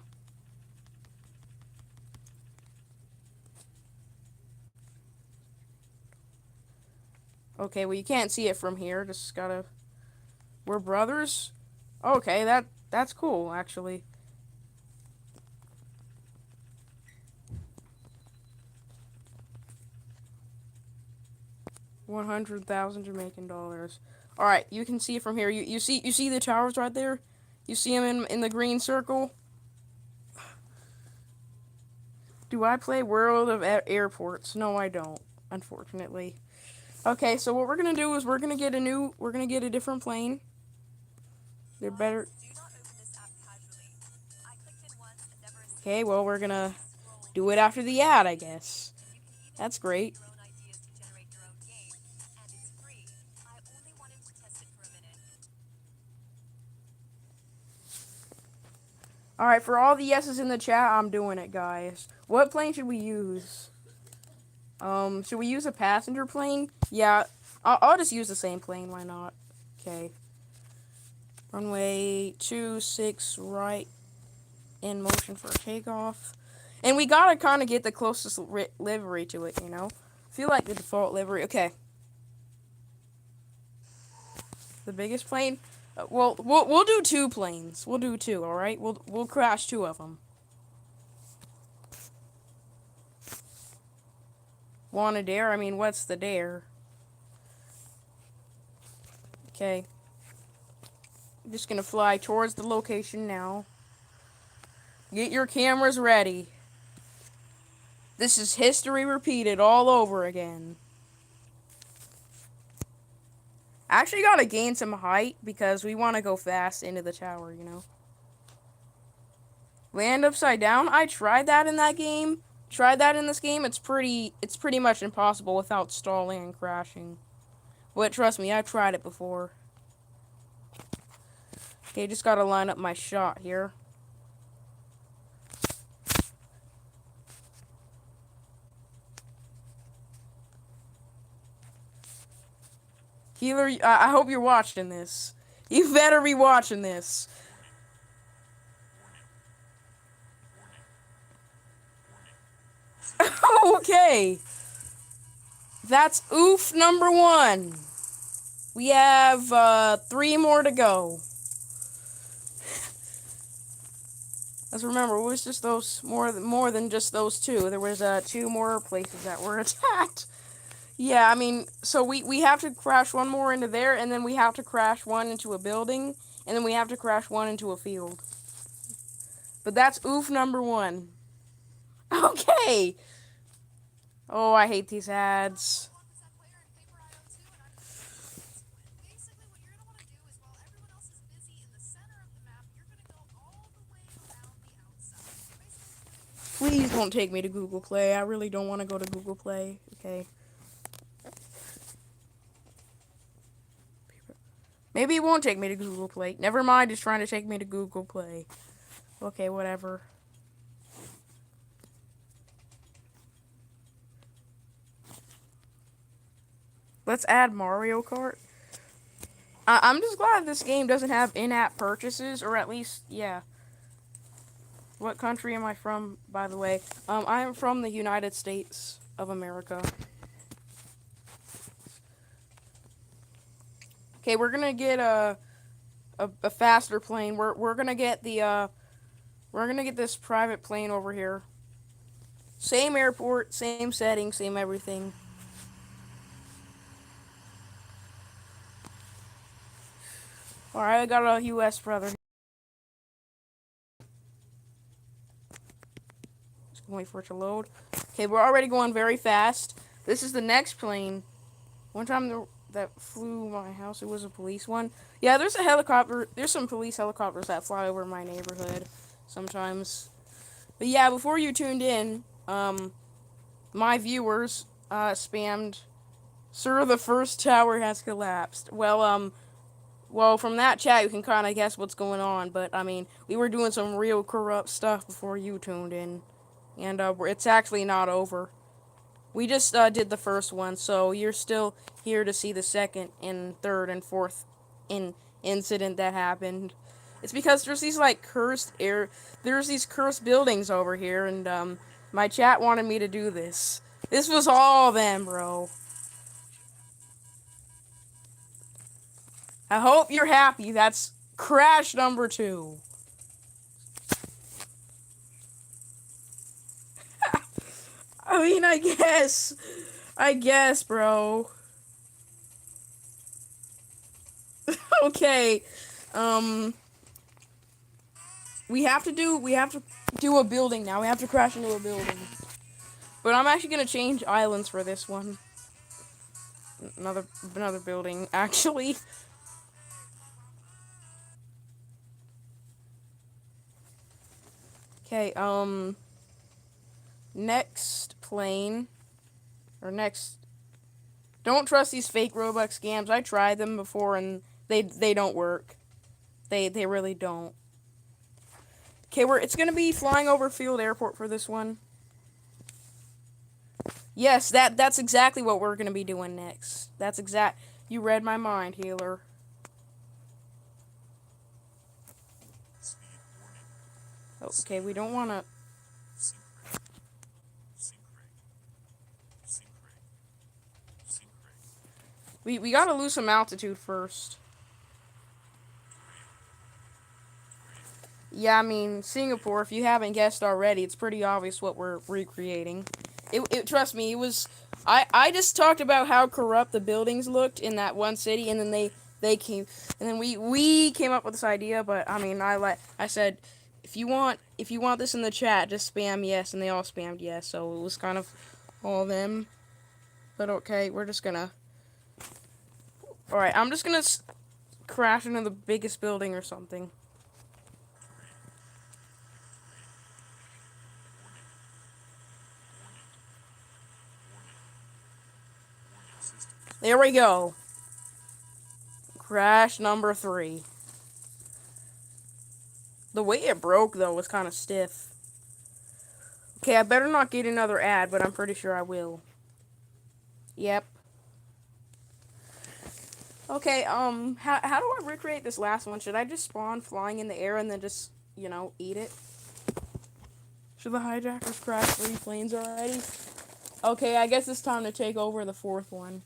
A: Okay, well you can't see it from here. Just gotta. We're brothers. Okay, that's cool actually. 100,000 Jamaican dollars. All right, you can see it from here. You see the towers right there. You see them in the green circle. Do I play World of Airports? No, I don't. Unfortunately. Okay, so what we're gonna do is we're gonna get a different plane. They're better. Okay, well we're gonna do it after the ad, I guess. That's great. Alright, for all the yeses in the chat, I'm doing it, guys. What plane should we use? Should we use a passenger plane? Yeah, I'll just use the same plane, why not? Okay. Runway 26 right, in motion for takeoff. And we gotta kind of get the closest livery to it, you know? Feel like the default livery. Okay. The biggest plane? Well, we'll do 2 planes. We'll do 2, alright? We'll crash 2 of them. Want a dare? I mean, what's the dare? Okay. I'm just gonna fly towards the location now. Get your cameras ready. This is history repeated all over again. I actually gotta gain some height because we want to go fast into the tower, you know. Land upside down? I tried that in that game. Tried that in this game. It's pretty much impossible without stalling and crashing. But trust me, I've tried it before. Okay, just gotta line up my shot here. Healer, I hope you're watching this. You better be watching this. Okay. That's oof number 1. We have 3 more to go. Let's remember, it was just those more than just those 2. There was 2 more places that were attacked. Yeah, I mean, so we have to crash 1 more into there, and then we have to crash 1 into a building, and then we have to crash 1 into a field. But that's oof number 1. Okay. Oh, I hate these ads. Please don't take me to Google Play. I really don't want to go to Google Play. Okay. Maybe it won't take me to Google Play. Never mind, it's trying to take me to Google Play. Okay, whatever. Let's add Mario Kart. I'm just glad this game doesn't have in-app purchases, or at least, yeah. What country am I from, by the way? I am from the United States of America. Okay, we're gonna get a faster plane. We're gonna get the we're gonna get this private plane over here. Same airport, same setting, same everything. Alright, I got a US brother. Just gonna wait for it to load. Okay, we're already going very fast. This is the next plane. One time that flew my house, it was a police one. Yeah, there's a helicopter. There's some police helicopters that fly over my neighborhood sometimes. But yeah, before you tuned in, my viewers spammed, "Sir, the first tower has collapsed." Well, from that chat, you can kind of guess what's going on. But I mean, we were doing some real corrupt stuff before you tuned in, and it's actually not over. We just did the first one, so you're still here to see the second and third and fourth incident that happened. It's because there's these like there's these cursed buildings over here, and my chat wanted me to do this. This was all them, bro. I hope you're happy. That's crash number 2. I mean, I guess, bro. Okay, um, we have to do a building now. We have to crash into a building. But I'm actually gonna change islands for this one. Another building, actually. Okay, next plane, or next. Don't trust these fake Robux scams. I tried them before and they don't work. They really don't. Okay, it's gonna be flying over Field Airport for this one. Yes, that's exactly what we're gonna be doing next. You read my mind, healer. Okay, we don't wanna. We gotta lose some altitude first. Yeah, I mean, Singapore, if you haven't guessed already, it's pretty obvious what we're recreating. Trust me, it was... I just talked about how corrupt the buildings looked in that one city, and then they came... And then we came up with this idea, but, I mean, I said, if you want this in the chat, just spam yes, and they all spammed yes, so it was kind of all them. But okay, we're just gonna... Alright, I'm just gonna crash into the biggest building or something. There we go. Crash number 3. The way it broke, though, was kind of stiff. Okay, I better not get another ad, but I'm pretty sure I will. Yep. Okay, how do I recreate this last one? Should I just spawn flying in the air and then just, eat it? Should the hijackers crash 3 planes already? Okay, I guess it's time to take over the 4th one.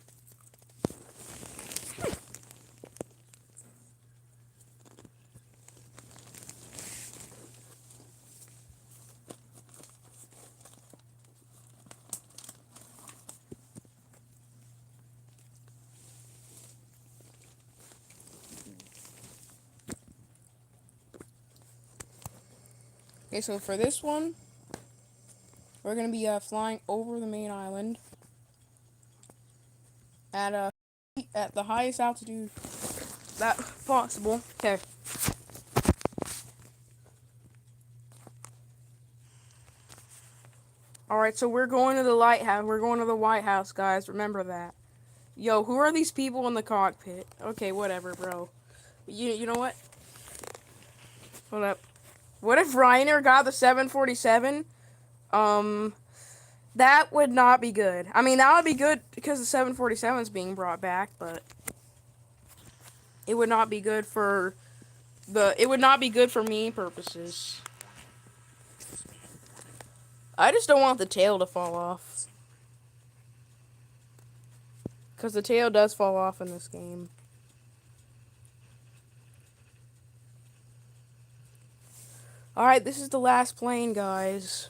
A: Okay, so for this one, we're going to be flying over the main island at the highest altitude that possible. Okay. Alright, so we're going to the lighthouse. We're going to the White House, guys. Remember that. Yo, who are these people in the cockpit? Okay, whatever, bro. You know what? Hold up. What if Reiner got the 747? That would not be good. I mean, that would be good because the 747 is being brought back, but it would not be good for it would not be good for me purposes. I just don't want the tail to fall off. Because the tail does fall off in this game. Alright, this is the last plane, guys.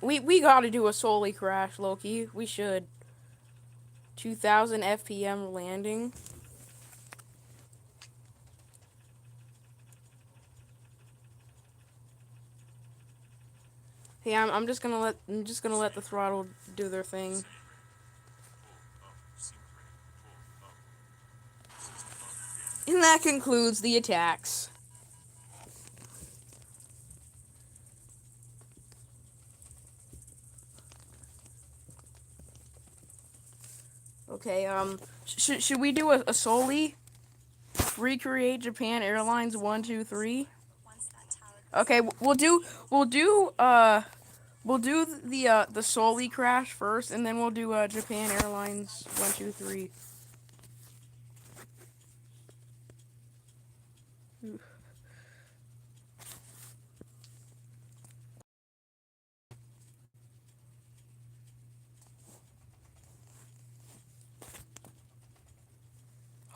A: We gotta do a Soli crash, Loki. We should. 2000 FPM landing. Hey, I'm just gonna let the throttle do their thing. And that concludes the attacks. Okay, should we do a Soli? Recreate Japan Airlines 123. Okay, we'll do the Soli crash first, and then we'll do Japan Airlines 123.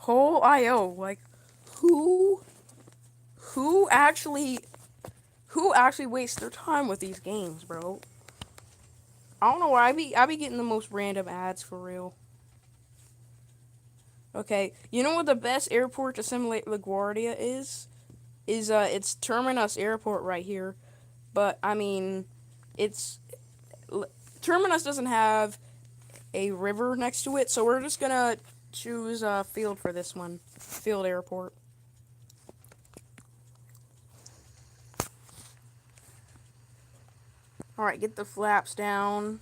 A: Whole IO, like who actually wastes their time with these games, bro? I don't know why I be getting the most random ads for real. Okay, you know what the best airport to simulate LaGuardia is? It's Terminus Airport right here, but I mean, Terminus doesn't have a river next to it, so we're just gonna choose Field for this one. Field Airport. Alright, get the flaps down.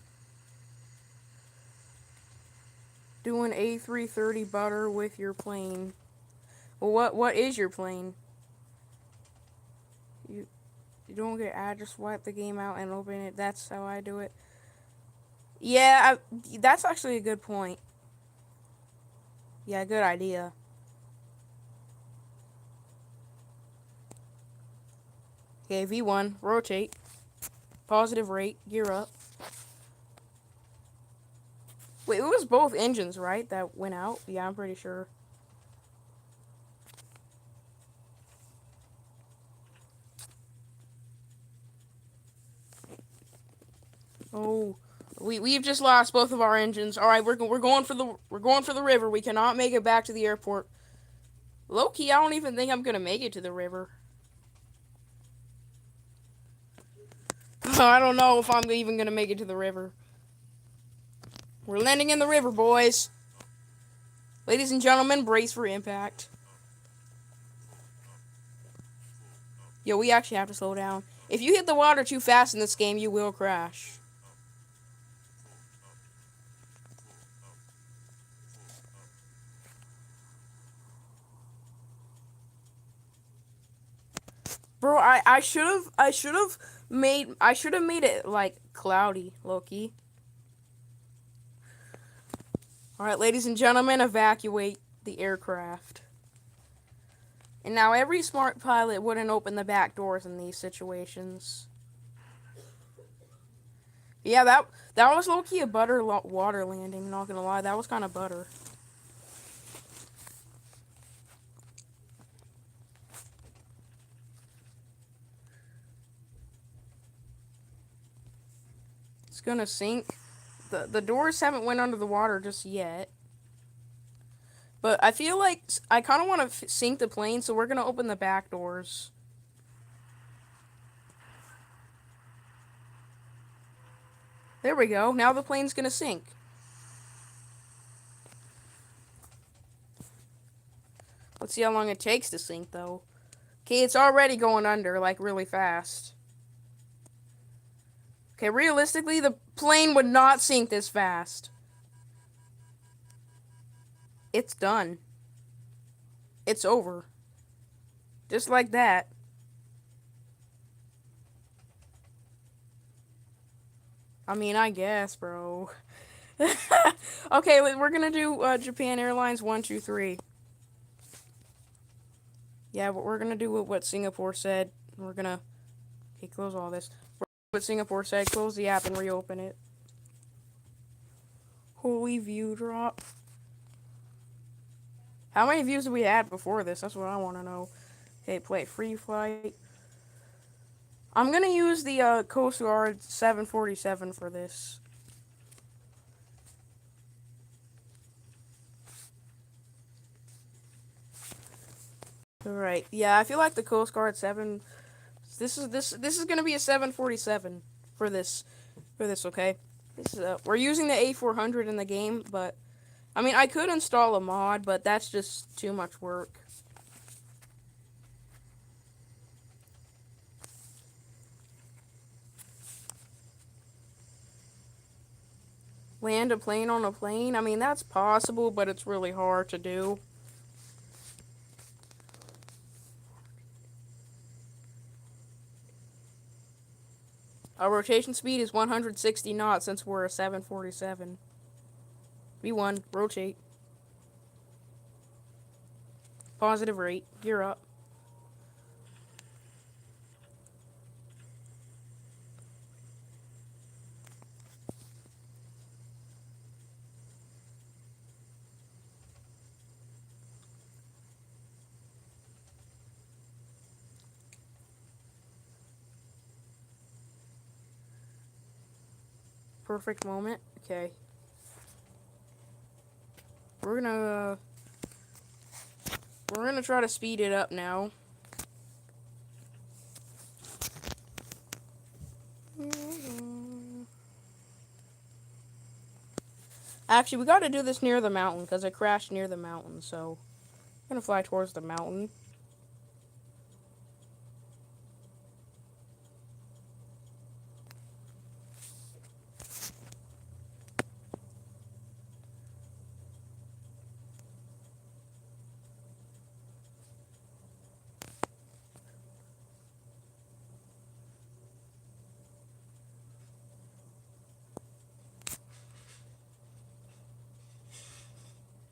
A: Doing A330 butter with your plane. Well, what is your plane? You don't get address, wipe the game out and open it. That's how I do it. Yeah, that's actually a good point. Yeah, good idea. Okay, V1, rotate. Positive rate, gear up. Wait, it was both engines, right, that went out? Yeah, I'm pretty sure. Oh, we've just lost both of our engines. All right, we're going for the river. We cannot make it back to the airport. Low key, I don't even think I'm gonna make it to the river. I don't know if I'm even gonna make it to the river. We're landing in the river, boys. Ladies and gentlemen, brace for impact. Yo, we actually have to slow down. If you hit the water too fast in this game, you will crash. Bro, I should have made it like cloudy, Loki. All right, ladies and gentlemen, evacuate the aircraft. And now every smart pilot wouldn't open the back doors in these situations. Yeah, that was low-key a water landing, not gonna lie. That was kind of butter. It's gonna sink. The doors haven't went under the water just yet. But I feel like I kind of want to sink the plane, so we're gonna open the back doors. There we go. Now the plane's gonna sink. Let's see how long it takes to sink, though. Okay, it's already going under, like, really fast. Okay, realistically, the plane would not sink this fast. It's done. It's over. Just like that. I mean, I guess, bro. Okay, we're gonna do Japan Airlines 123. Yeah, but we're gonna do what Singapore said. We're gonna close all this. What Singapore said, close the app and reopen it. Holy view drop. How many views did we had before this? That's what I want to know. Okay, play free flight. I'm gonna use the Coast Guard 747 for this. Alright, yeah, I feel like the Coast Guard 7. This is gonna be a 747 for this. Okay. This is we're using the A400 in the game, but I mean I could install a mod, but that's just too much work. Land a plane on a plane? I mean, that's possible, but it's really hard to do. Our rotation speed is 160 knots since we're a 747. V1, rotate. Positive rate, gear up. Perfect moment. Okay. We're gonna try to speed it up now. Actually, we gotta do this near the mountain, because it crashed near the mountain, so I'm gonna fly towards the mountain.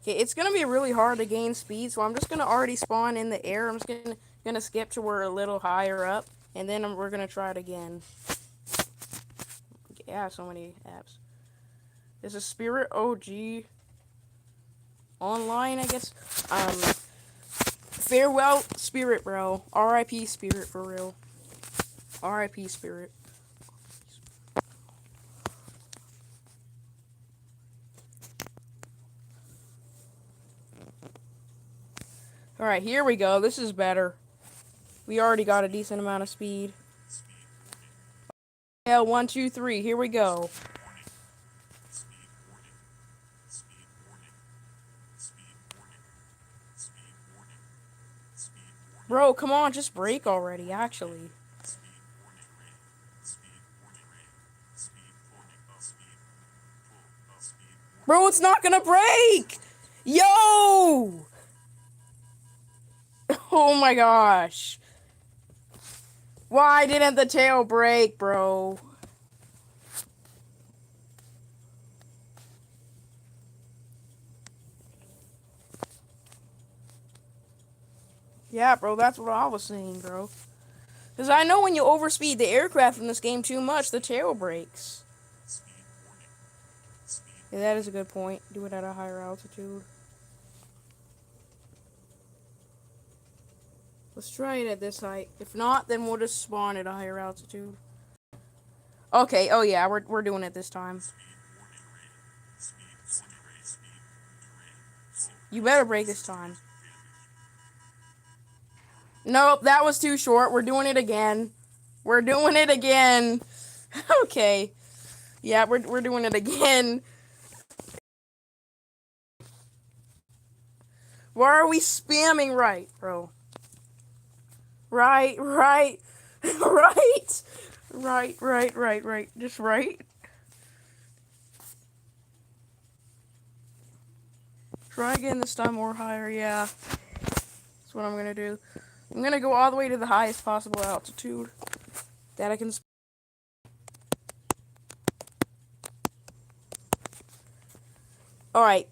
A: Okay, it's gonna be really hard to gain speed, so I'm just gonna already spawn in the air. I'm just gonna skip to where a little higher up, and then we're gonna try it again. Yeah, so many apps. This is Spirit OG online, I guess. Farewell, Spirit, bro. R.I.P. Spirit, for real. R.I.P. Spirit. Alright, here we go. This is better. We already got a decent amount of speed. Yeah, 1, 2, 3. Here we go. Bro, come on, just brake already, actually. Bro, it's not gonna break! Yo! Oh my gosh. Why didn't the tail break, bro? Yeah, bro, that's what I was saying, bro. Because I know when you overspeed the aircraft in this game too much, the tail breaks. Yeah, that is a good point. Do it at a higher altitude. Let's try it at this height. If not, then we'll just spawn at a higher altitude. Okay, oh yeah, we're doing it this time. You better break this time. Nope, that was too short. We're doing it again. We're doing it again. Okay. Yeah, we're doing it again. Why are we spamming right, bro? Right. Right. Right. Just right. Try again this time or higher, yeah. That's what I'm gonna do. I'm gonna go all the way to the highest possible altitude that I can. Alright.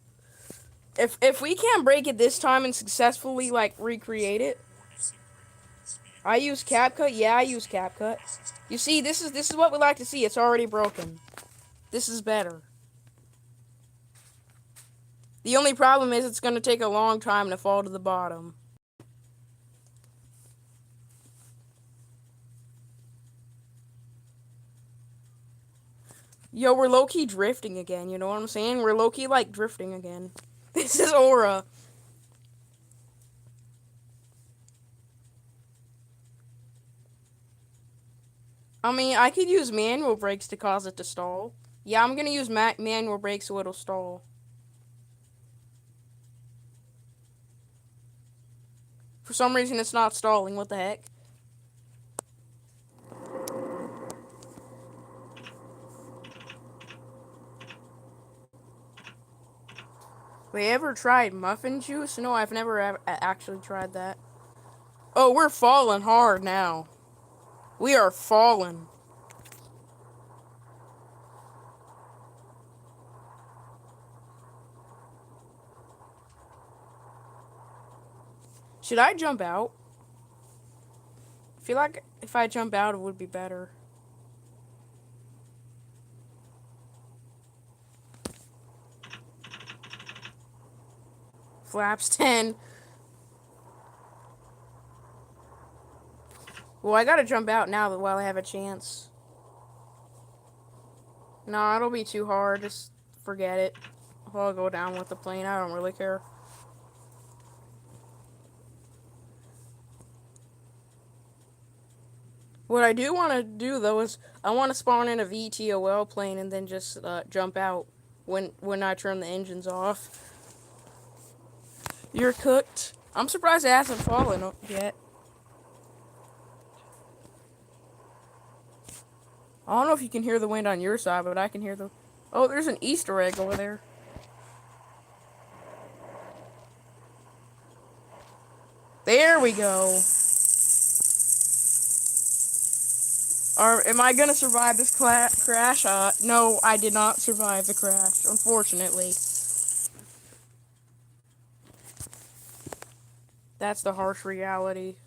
A: If we can't break it this time and successfully, like, recreate it. I use CapCut? Yeah, I use CapCut. You see, this is what we like to see. It's already broken. This is better. The only problem is it's gonna take a long time to fall to the bottom. Yo, we're low-key drifting again, you know what I'm saying? We're low-key, like, drifting again. This is Aura. I mean, I could use manual brakes to cause it to stall. Yeah, I'm gonna use manual brakes so it'll stall. For some reason, it's not stalling. What the heck? We ever tried muffin juice? No, I've never actually tried that. Oh, we're falling hard now. We are falling. Should I jump out? I feel like if I jump out, it would be better. Flaps 10. Well, I gotta jump out now while I have a chance. No, it'll be too hard. Just forget it. I'll go down with the plane. I don't really care. What I do want to do, though, is I want to spawn in a VTOL plane and then just jump out when I turn the engines off. You're cooked. I'm surprised it hasn't fallen yet. I don't know if you can hear the wind on your side, but I can hear the... Oh, there's an Easter egg over there. There we go. Am I gonna survive this crash? No, I did not survive the crash, unfortunately. That's the harsh reality.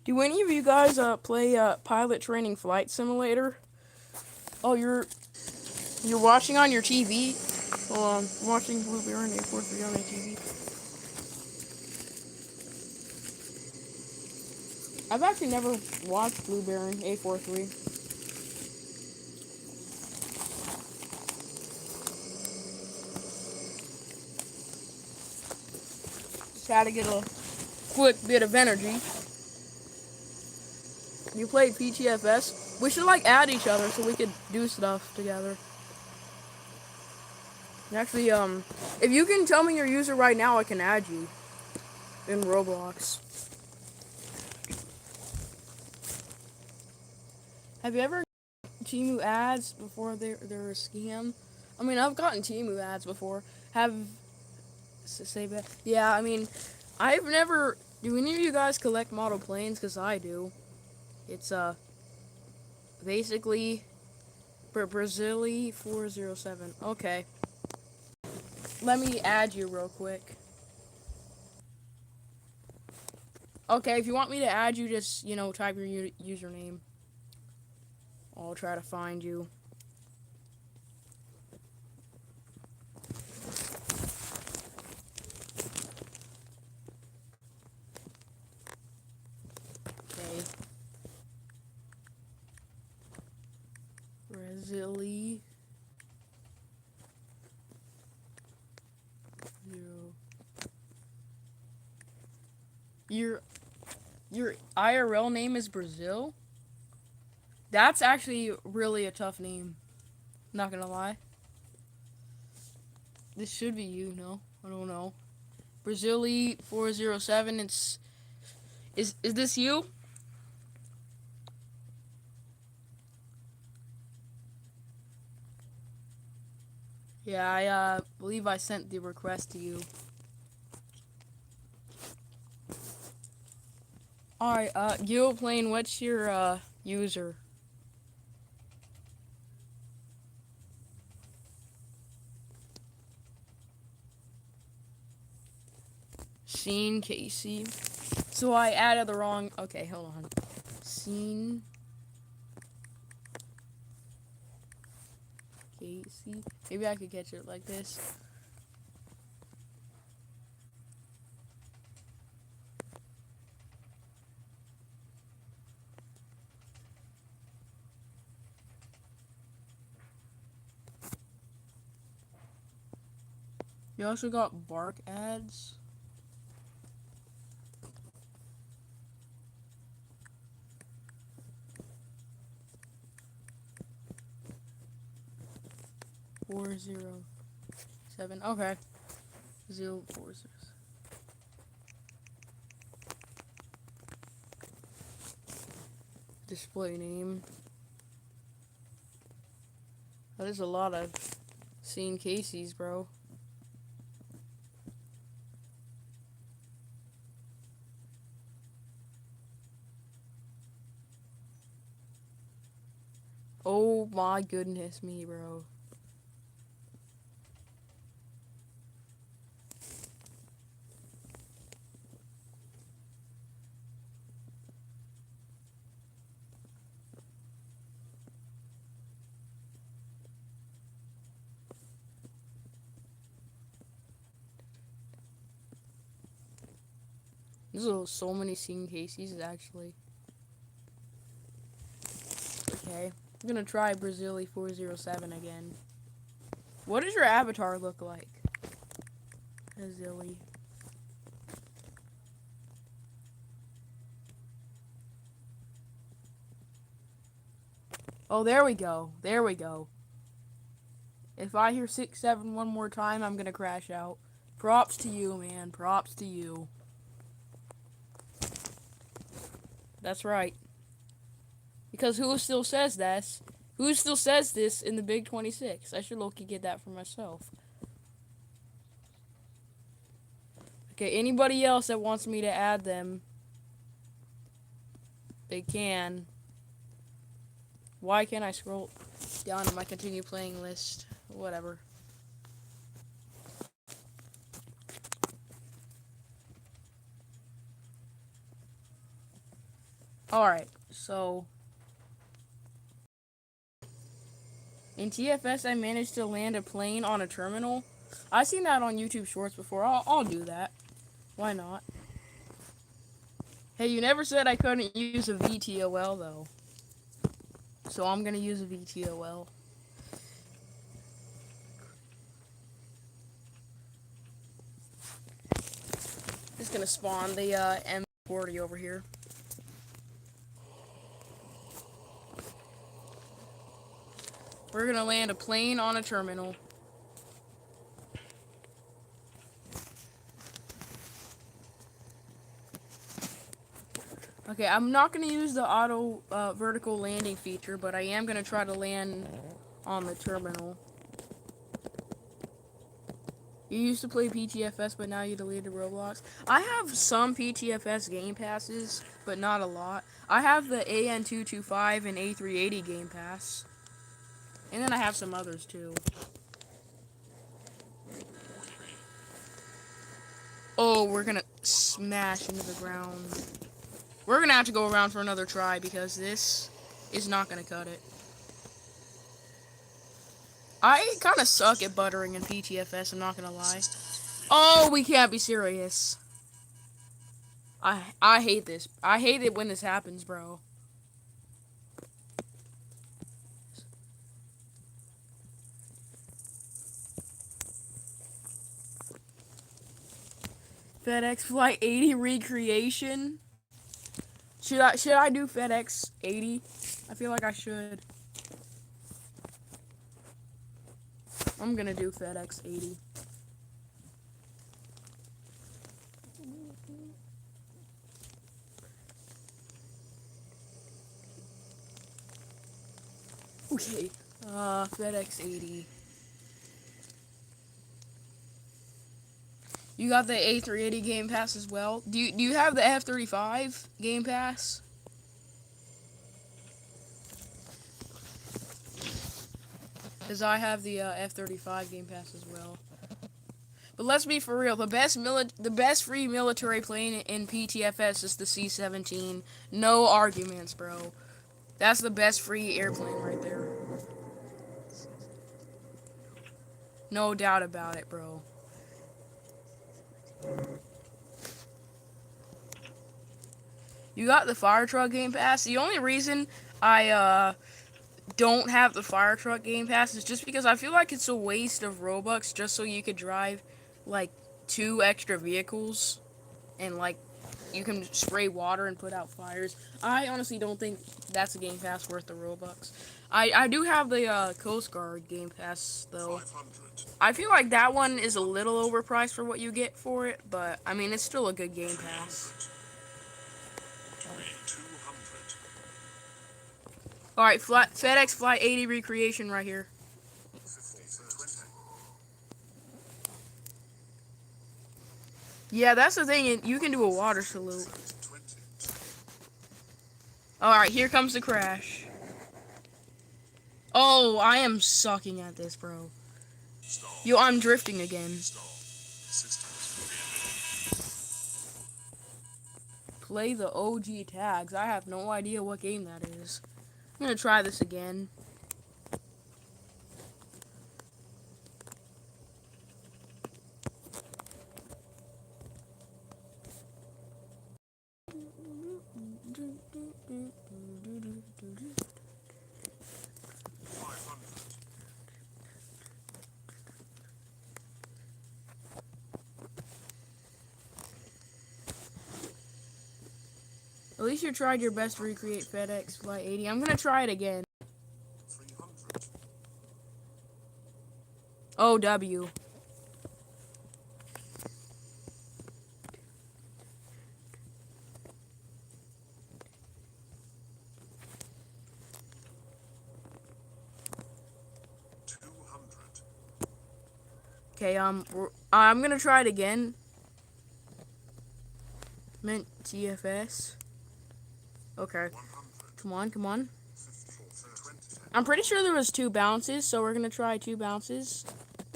A: Do any of you guys play Pilot Training Flight Simulator? Oh, you're watching on your TV? Hold on, I'm watching Blue Baron 843 on my TV. I've actually never watched Blue Baron 843. Just had to get a quick bit of energy. You play TFS? We should like add each other so we could do stuff together. Actually, if you can tell me your user right now, I can add you in Roblox. Have you ever gotten Temu ads before they're a scam? I mean, I've gotten Temu ads before. Say that? Yeah, I mean, I've never. Do any of you guys collect model planes? Because I do. It's basically Brazili 407. Okay. Let me add you real quick. Okay, if you want me to add you, just, type your username. I'll try to find you. Okay. Brazili 0. Your IRL name is Brazil? That's actually really a tough name. Not gonna lie. This should be you, no? I don't know. Brazili 407. Is this you? Yeah, I believe I sent the request to you. Alright, Gilplane, what's your user? Scene Casey. So I added the wrong. Okay, hold on. Scene Casey. Maybe I could catch it like this. You also got bark ads. Four zero seven. Okay. 040. Display name. That is a lot of scene Casey's, bro. Oh my goodness me, bro. There's so many scene Casey's actually. Okay. I'm gonna try Brazili 407 again. What does your avatar look like? Brazili. Oh, there we go. There we go. If I hear 6-7 one more time, I'm gonna crash out. Props to you, man. Props to you. That's right. Because who still says this? Who still says this in the Big 26? I should low-key get that for myself. Okay, anybody else that wants me to add them, they can. Why can't I scroll down to my continue playing list? Whatever. Alright, so in TFS I managed to land a plane on a terminal. I've seen that on YouTube Shorts before. I'll do that. Why not? Hey, you never said I couldn't use a VTOL though. So I'm gonna use a VTOL. Just gonna spawn the M40 over here. We're gonna land a plane on a terminal. Okay, I'm not gonna use the auto vertical landing feature, but I am gonna try to land on the terminal. You used to play PTFS, but now you deleted Roblox. I have some PTFS game passes, but not a lot. I have the AN225 and A380 game pass. And then I have some others too. Oh, we're gonna smash into the ground. We're gonna have to go around for another try because this is not gonna cut it. I kind of suck at buttering in PTFS, I'm not gonna lie. Oh, we can't be serious. I hate this. I hate it when this happens, bro. FedEx Flight 80 recreation. Should I do FedEx 80? I feel like I should. I'm gonna do FedEx 80. Okay. FedEx 80. You got the A380 Game Pass as well. Do you have the F-35 Game Pass? Because I have the F-35 Game Pass as well. But let's be for real. The best free military plane in PTFS is the C-17. No arguments, bro. That's the best free airplane right there. No doubt about it, bro. You got the fire truck Game Pass. The only reason I don't have the fire truck Game Pass is just because I feel like it's a waste of Robux just so you could drive like 2 extra vehicles and like you can spray water and put out fires. I honestly don't think that's a Game Pass worth the Robux. I do have the Coast Guard Game Pass though.
B: 500.
A: I feel like that one is a little overpriced for what you get for it, but I mean it's still a good Game Pass.
B: 200.
A: Alright, FedEx Flight 80 recreation right here.
B: 50. 20.
A: Yeah, that's the thing, you can do a water salute.
B: 20.
A: Alright, here comes the crash. Oh, I am sucking at this, bro.
B: Stall.
A: Yo, I'm drifting again.
B: Stall. Systems damage.
A: Play the OG tags. I have no idea what game that is. I'm gonna try this again. At least you tried your best to recreate FedEx Flight 80. I'm gonna try it again.
B: 300.
A: OW. Okay, I'm gonna try it again. Mint TFS. Okay.
B: 100.
A: Come on, come on.
B: 20.
A: I'm pretty sure there was 2 bounces, so we're gonna try 2 bounces.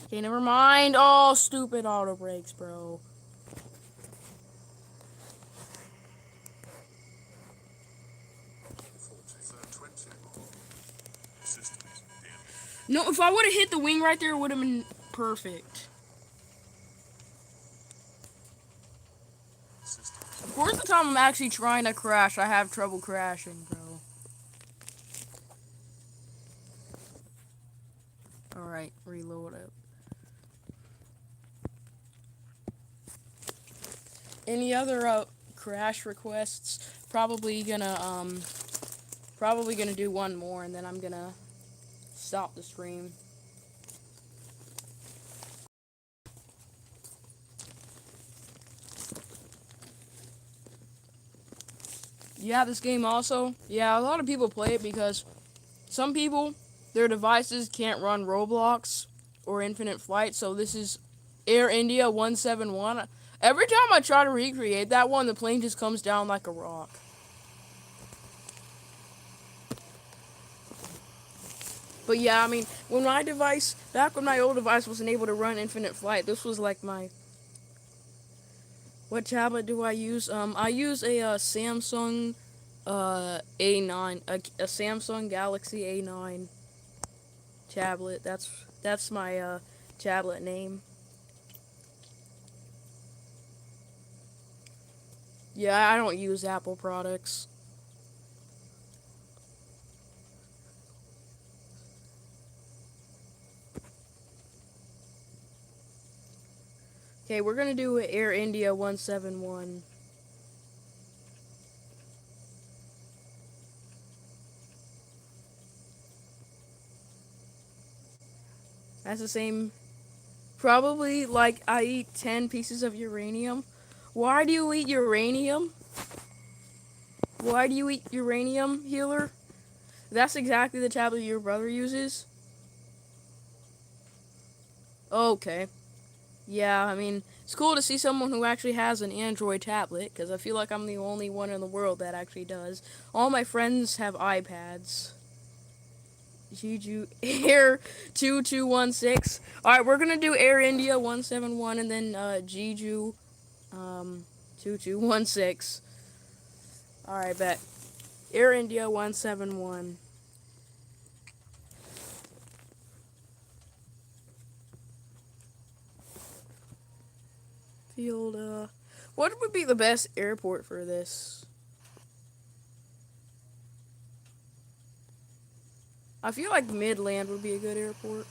A: Okay, never mind. Oh, stupid auto brakes, bro. No, if I would have hit the wing right there, it would have been perfect. Of course, the time I'm actually trying to crash, I have trouble crashing, bro. Alright, reload it. Any other crash requests? Probably gonna do one more, and then I'm gonna stop the stream. Yeah, this game also. Yeah, a lot of people play it because some people, their devices can't run Roblox or Infinite Flight, so this is Air India 171. Every time I try to recreate that one, the plane just comes down like a rock. But yeah, I mean, back when my old device wasn't able to run Infinite Flight, this was like my... What tablet do I use? I use a Samsung A9, a Samsung Galaxy A9 tablet. That's my tablet name. Yeah, I don't use Apple products. Okay, we're gonna do Air India 171. That's the same. Probably like I eat 10 pieces of uranium. Why do you eat uranium? Why do you eat uranium, healer? That's exactly the tablet your brother uses? Okay. Yeah, I mean, it's cool to see someone who actually has an Android tablet, because I feel like I'm the only one in the world that actually does. All my friends have iPads. Juju Air 2216. Alright, we're gonna do Air India 171 and then Jeju 2216. Alright, bet. Air India 171. Field, what would be the best airport for this? I feel like Midland would be a good airport.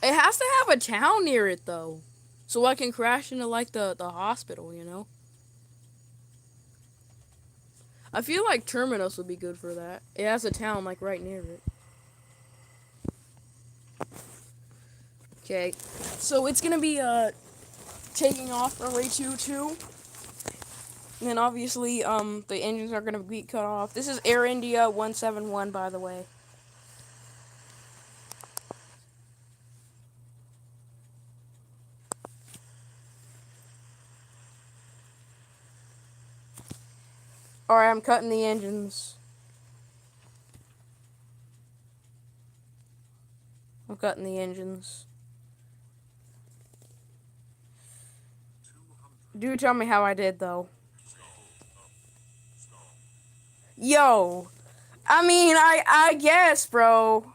A: It has to have a town near it though. So I can crash into like the hospital, you know? I feel like Terminus would be good for that. It has a town like right near it. Okay. So it's gonna be taking off runway 22. And then obviously the engines are gonna be cut off. This is Air India 171 by the way. Alright, I'm cutting the engines. I'm cutting the engines.
B: 200.
A: Do tell me how I did though.
B: Skull up. Skull.
A: Yo. I guess, bro.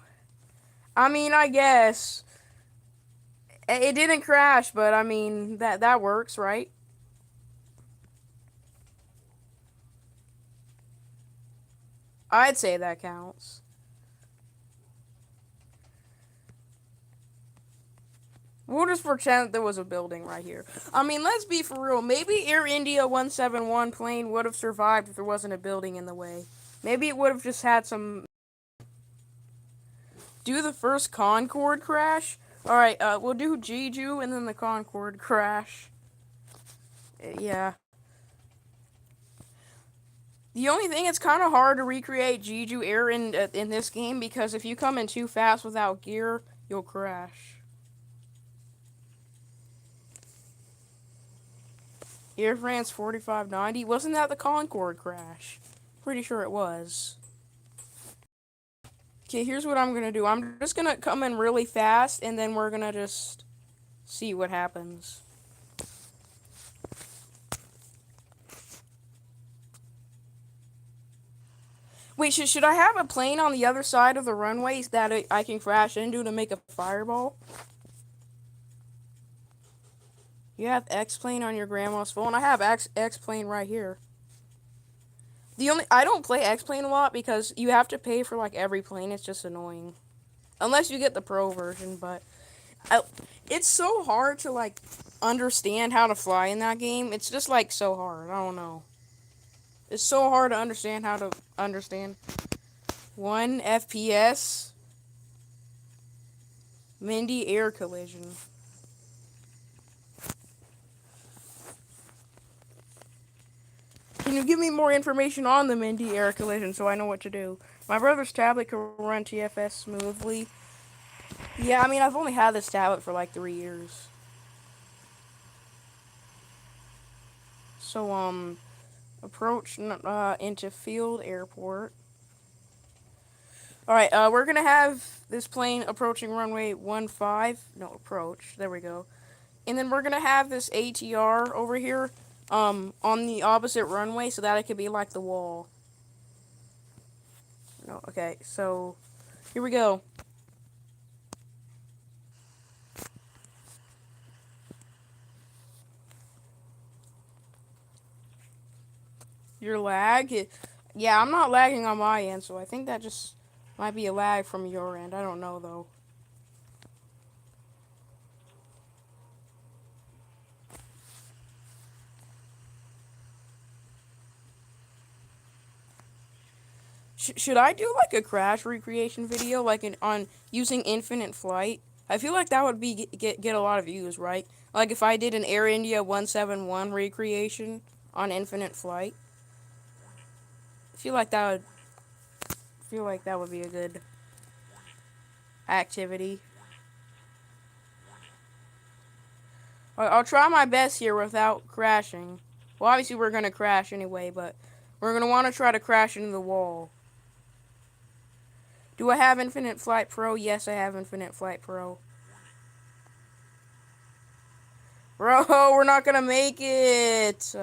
A: I guess. It didn't crash, but I mean that works, right? I'd say that counts. We'll just pretend there was a building right here. I mean, let's be for real. Maybe Air India 171 plane would have survived if there wasn't a building in the way. Maybe it would have just had some. Do the first Concorde crash? Alright, we'll do Jeju and then the Concorde crash. Yeah. The only thing, it's kind of hard to recreate Jeju Air in this game because if you come in too fast without gear, you'll crash. Air France 4590. Wasn't that the Concorde crash? Pretty sure it was. Okay, here's what I'm gonna do. I'm just gonna come in really fast and then we're gonna just see what happens. Wait, should I have a plane on the other side of the runways that I can crash into to make a fireball? You have X-Plane on your grandma's phone? I have X-Plane right here. I don't play X-Plane a lot because you have to pay for like every plane. It's just annoying. Unless you get the pro version, but it's so hard to like understand how to fly in that game. It's just like so hard. I don't know. It's so hard to understand how to understand. 1 FPS. Mindy air collision. Can you give me more information on the Mindy air collision so I know what to do? My brother's tablet can run TFS smoothly. Yeah, I mean, I've only had this tablet for like 3 years. So, approach into field airport. Alright, we're gonna have this plane approaching runway 15. No, approach. There we go. And then we're gonna have this ATR over here, on the opposite runway so that it could be like the wall. No, okay, so here we go. Your lag? Yeah, I'm not lagging on my end, so I think that just might be a lag from your end. I don't know though. Should I do like a crash recreation video, like on using infinite flight? I feel like that would be get a lot of views, right? Like if I did an Air India 171 recreation on infinite flight. I feel like that would. feel like that would be a good
B: Warning.
A: activity.
B: Warning. Warning.
A: I'll try my best here without crashing. Well, obviously we're gonna crash anyway, but we're gonna want to try to crash into the wall. Do I have Infinite Flight Pro? Yes, I have Infinite Flight Pro.
B: Warning.
A: Bro, we're not gonna make it.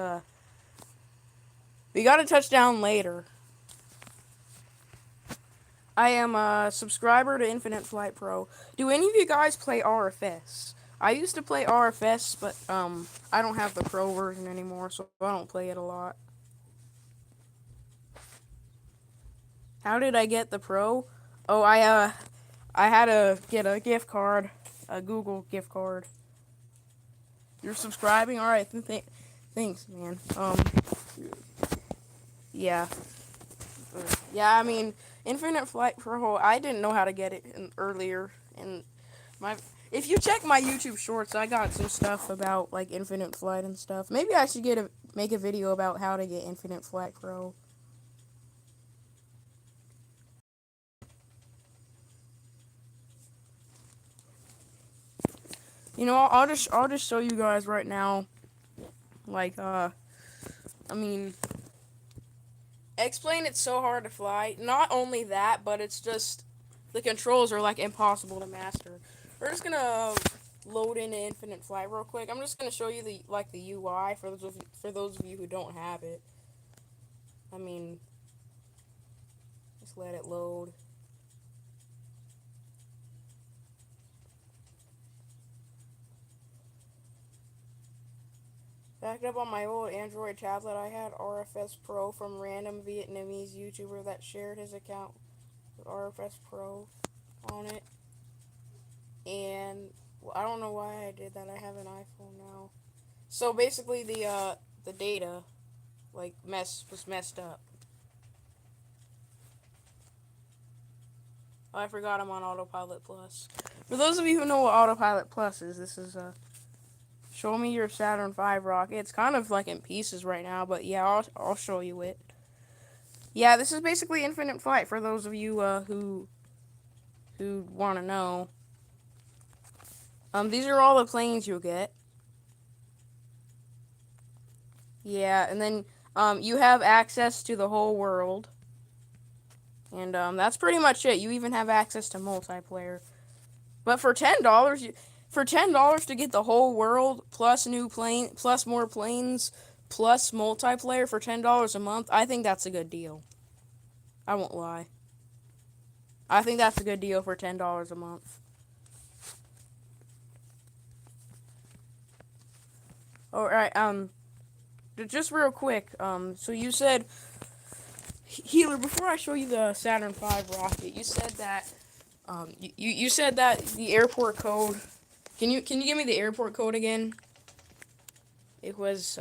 A: We got a touchdown later. I am a subscriber to Infinite Flight Pro. Do any of you guys play RFS? I used to play RFS, but I don't have the pro version anymore, so I don't play it a lot. How did I get the pro? Oh, I had to get a gift card, a Google gift card. You're subscribing? All right, thanks, man. Yeah. Yeah, I mean, Infinite Flight Pro, I didn't know how to get it earlier. And my if you check my YouTube shorts, I got some stuff about like Infinite Flight and stuff. Maybe I should make a video about how to get Infinite Flight Pro. You know, I'll just show you guys right now. Like I mean, explain it's so hard to fly. Not only that, but it's just the controls are like impossible to master. We're just gonna load into Infinite Flight real quick. I'm just gonna show you the UI for those of you who don't have it. I mean, just let it load. Backed up on my old Android tablet, I had RFS Pro from random Vietnamese YouTuber that shared his account with RFS Pro on it. And well, I don't know why I did that. I have an iPhone now. So basically, the data like was messed up. Oh, I forgot I'm on Autopilot Plus. For those of you who know what Autopilot Plus is, this is show me your Saturn V rocket. It's kind of like in pieces right now, but yeah, I'll show you it. Yeah, this is basically Infinite Flight for those of you who want to know. These are all the planes you'll get. Yeah, and then you have access to the whole world. And that's pretty much it. You even have access to multiplayer. But for $10, to get the whole world plus plus more planes plus multiplayer for $10 a month, I think that's a good deal. I won't lie. I think that's a good deal for $10 a month. All right. Just real quick. So you said, Healer, before I show you the Saturn V rocket, you said that you said that the airport code. Can you give me the airport code again? It was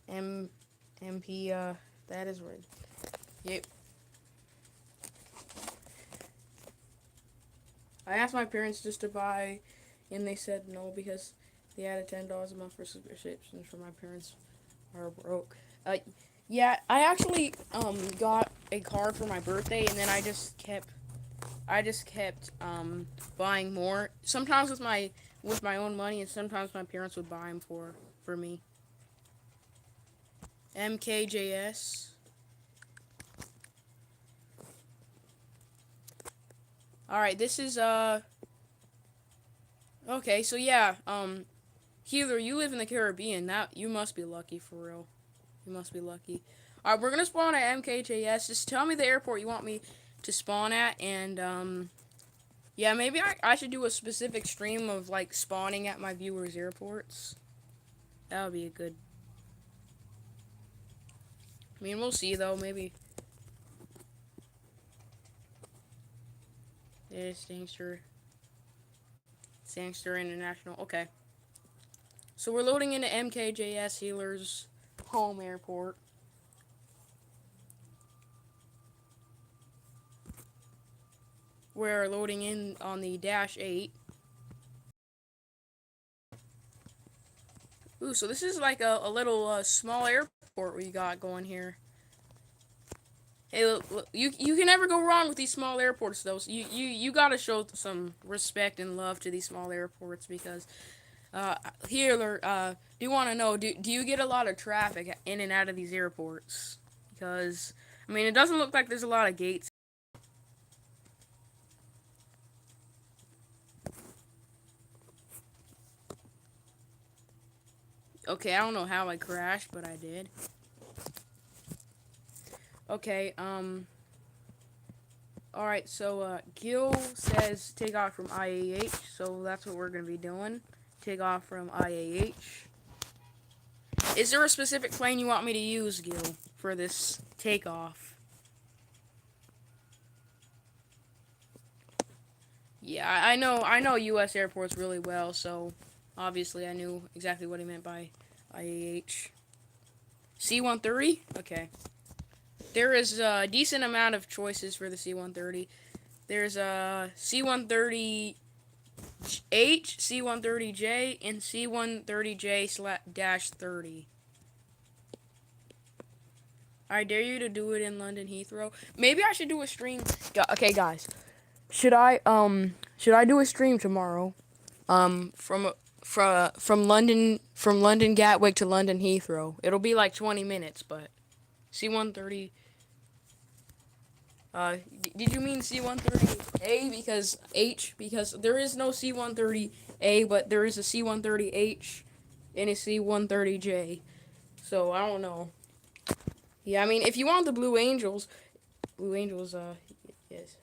A: MP that is right. Yep. I asked my parents just to buy, and they said no because they added $10 a month for subscriptions for my parents are broke. Yeah, I actually got a card for my birthday, and then I just kept buying more. Sometimes with my own money, and sometimes my parents would buy them for me. MKJS. All right, this is okay, so yeah, Healer, you live in the Caribbean. That you must be lucky for real. You must be lucky. All right, we're gonna spawn at MKJS. Just tell me the airport you want me to spawn at, and yeah, maybe I should do a specific stream of like spawning at my viewers' airports. That would be a good. I mean, we'll see though. Maybe. It's Sangster International. Okay. So we're loading into MKJS Healer's home airport. We're loading in on the Dash 8. Ooh, so this is like a little small airport we got going here. Hey, look, you can never go wrong with these small airports, though. So you gotta show some respect and love to these small airports because here, do you want to know? Do you get a lot of traffic in and out of these airports? Because I mean, it doesn't look like there's a lot of gates. Okay, I don't know how I crashed, but I did. Okay, alright, so, Gil says take off from IAH, so that's what we're gonna be doing. Take off from IAH. Is there a specific plane you want me to use, Gil, for this takeoff? Yeah, I know U.S. airports really well, so obviously I knew exactly what he meant by IAH. C-130? Okay. There is a decent amount of choices for the C-130. There's a C-130H, C-130J, and C-130J-30. I dare you to do it in London Heathrow. Maybe I should do a stream. Okay, guys. Should I do a stream tomorrow? From London Gatwick to London Heathrow. It'll be like 20 minutes, but C-130. Did you mean C-130A because H? Because there is no C-130A, but there is a C-130H and a C-130J. So I don't know. Yeah, I mean, if you want the Blue Angels, yes.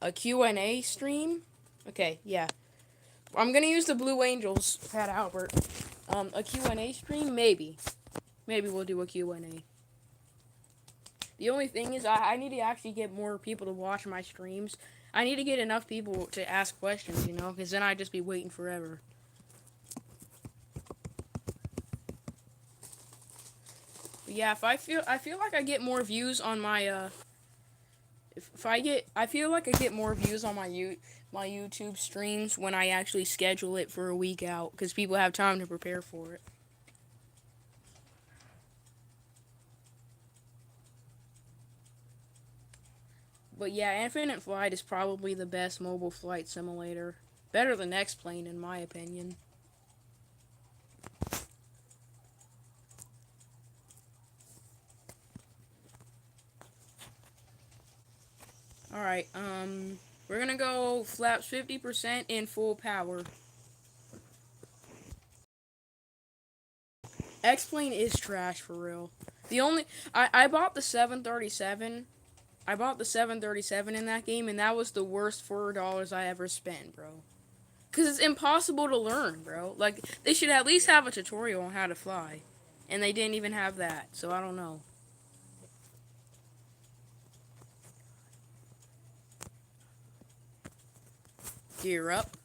A: A Q&A stream? Okay, yeah. I'm gonna use the Blue Angels, Pat Albert. A Q&A stream? Maybe. Maybe we'll do a Q&A. The only thing is, I need to actually get more people to watch my streams. I need to get enough people to ask questions, you know, because then I'd just be waiting forever. But yeah, if I feel like I get more views on my I feel like I get more views on my YouTube streams when I actually schedule it for a week out, because people have time to prepare for it. But yeah, Infinite Flight is probably the best mobile flight simulator. Better than X-Plane, in my opinion. Alright, we're gonna go flaps 50% in full power. X-Plane is trash for real. I bought the 737. I bought the 737 in that game, and that was the worst $4 I ever spent, bro. Cause it's impossible to learn, bro. Like, they should at least have a tutorial on how to fly. And they didn't even have that, so I don't know. Gear up.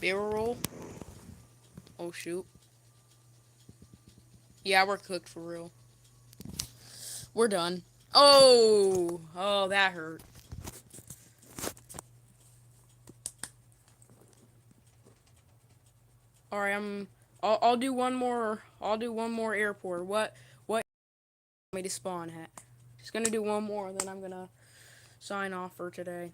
A: Barrel roll. Oh, shoot. Yeah, we're cooked for real. We're done. Oh! Oh, that hurt. Alright, I'll do one more. I'll do one more airport. What me to spawn at? Just gonna do one more, then I'm gonna sign off for today.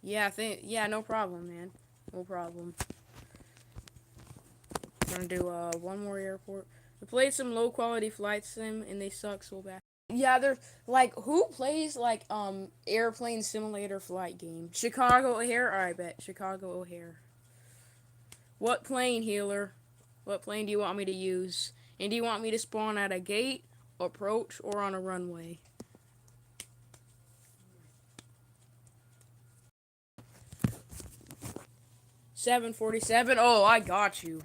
A: Yeah, no problem, man. No problem. I'm gonna do one more airport. We played some low quality flight sim and they suck so bad. Yeah, there's like who plays like airplane simulator flight game? Chicago O'Hare? Alright, bet. Chicago O'Hare. What plane, healer? What plane do you want me to use? And do you want me to spawn at a gate, approach, or on a runway? $747. Oh, I got you.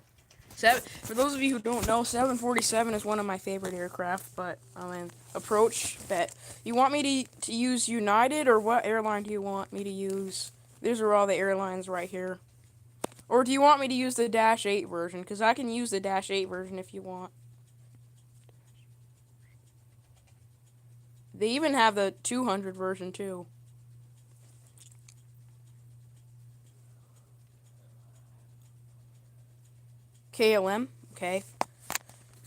A: For those of you who don't know, 747 is one of my favorite aircraft, but I mean, approach, bet. You want me to use United, or what airline do you want me to use? These are all the airlines right here. Or do you want me to use the Dash 8 version? Because I can use the Dash 8 version if you want. They even have the 200 version too. KLM, okay.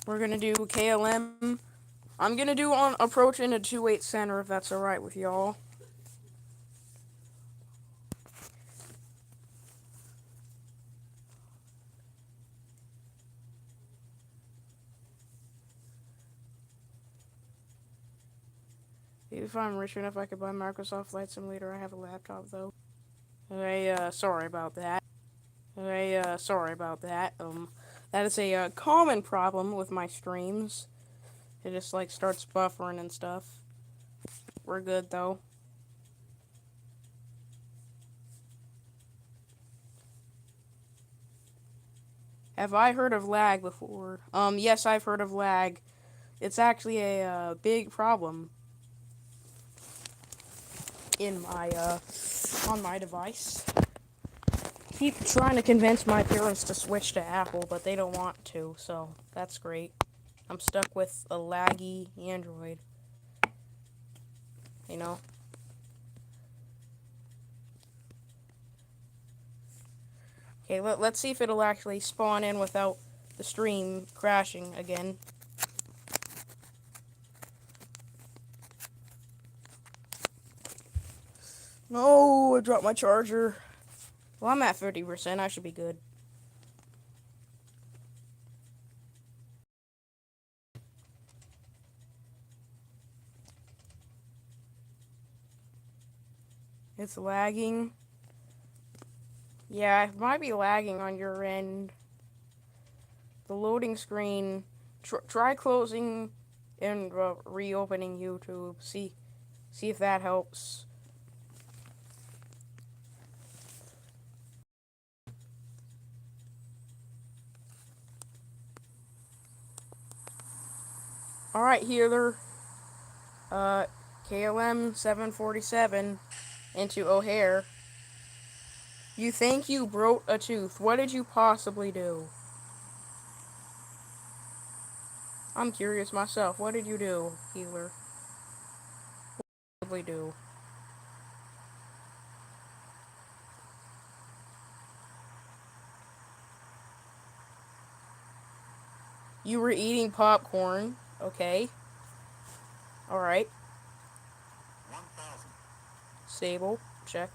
A: We're gonna do KLM. I'm gonna do on approach in a 2-8 center if that's alright with y'all. If I'm rich enough, I could buy Microsoft Flight Simulator. I have a laptop though. Sorry about that. Sorry about that. That is a common problem with my streams. It just like starts buffering and stuff. We're good though. Have I heard of lag before? Yes, I've heard of lag. It's actually a big problem in my on my device. Keep trying to convince my parents to switch to Apple, but they don't want to, so that's great. I'm stuck with a laggy Android. You know? Okay, let's see if it'll actually spawn in without the stream crashing again. No, I dropped my charger. Well, I'm at 50%. I should be good. It's lagging. Yeah, it might be lagging on your end. The loading screen. Try closing and reopening YouTube. See if that helps. Alright, healer. KLM 747 into O'Hare. You think you broke a tooth. What did you possibly do? I'm curious myself. What did you do, healer? What did we do? You were eating popcorn. Okay. Alright.
B: 1,000.
A: Stable. Check.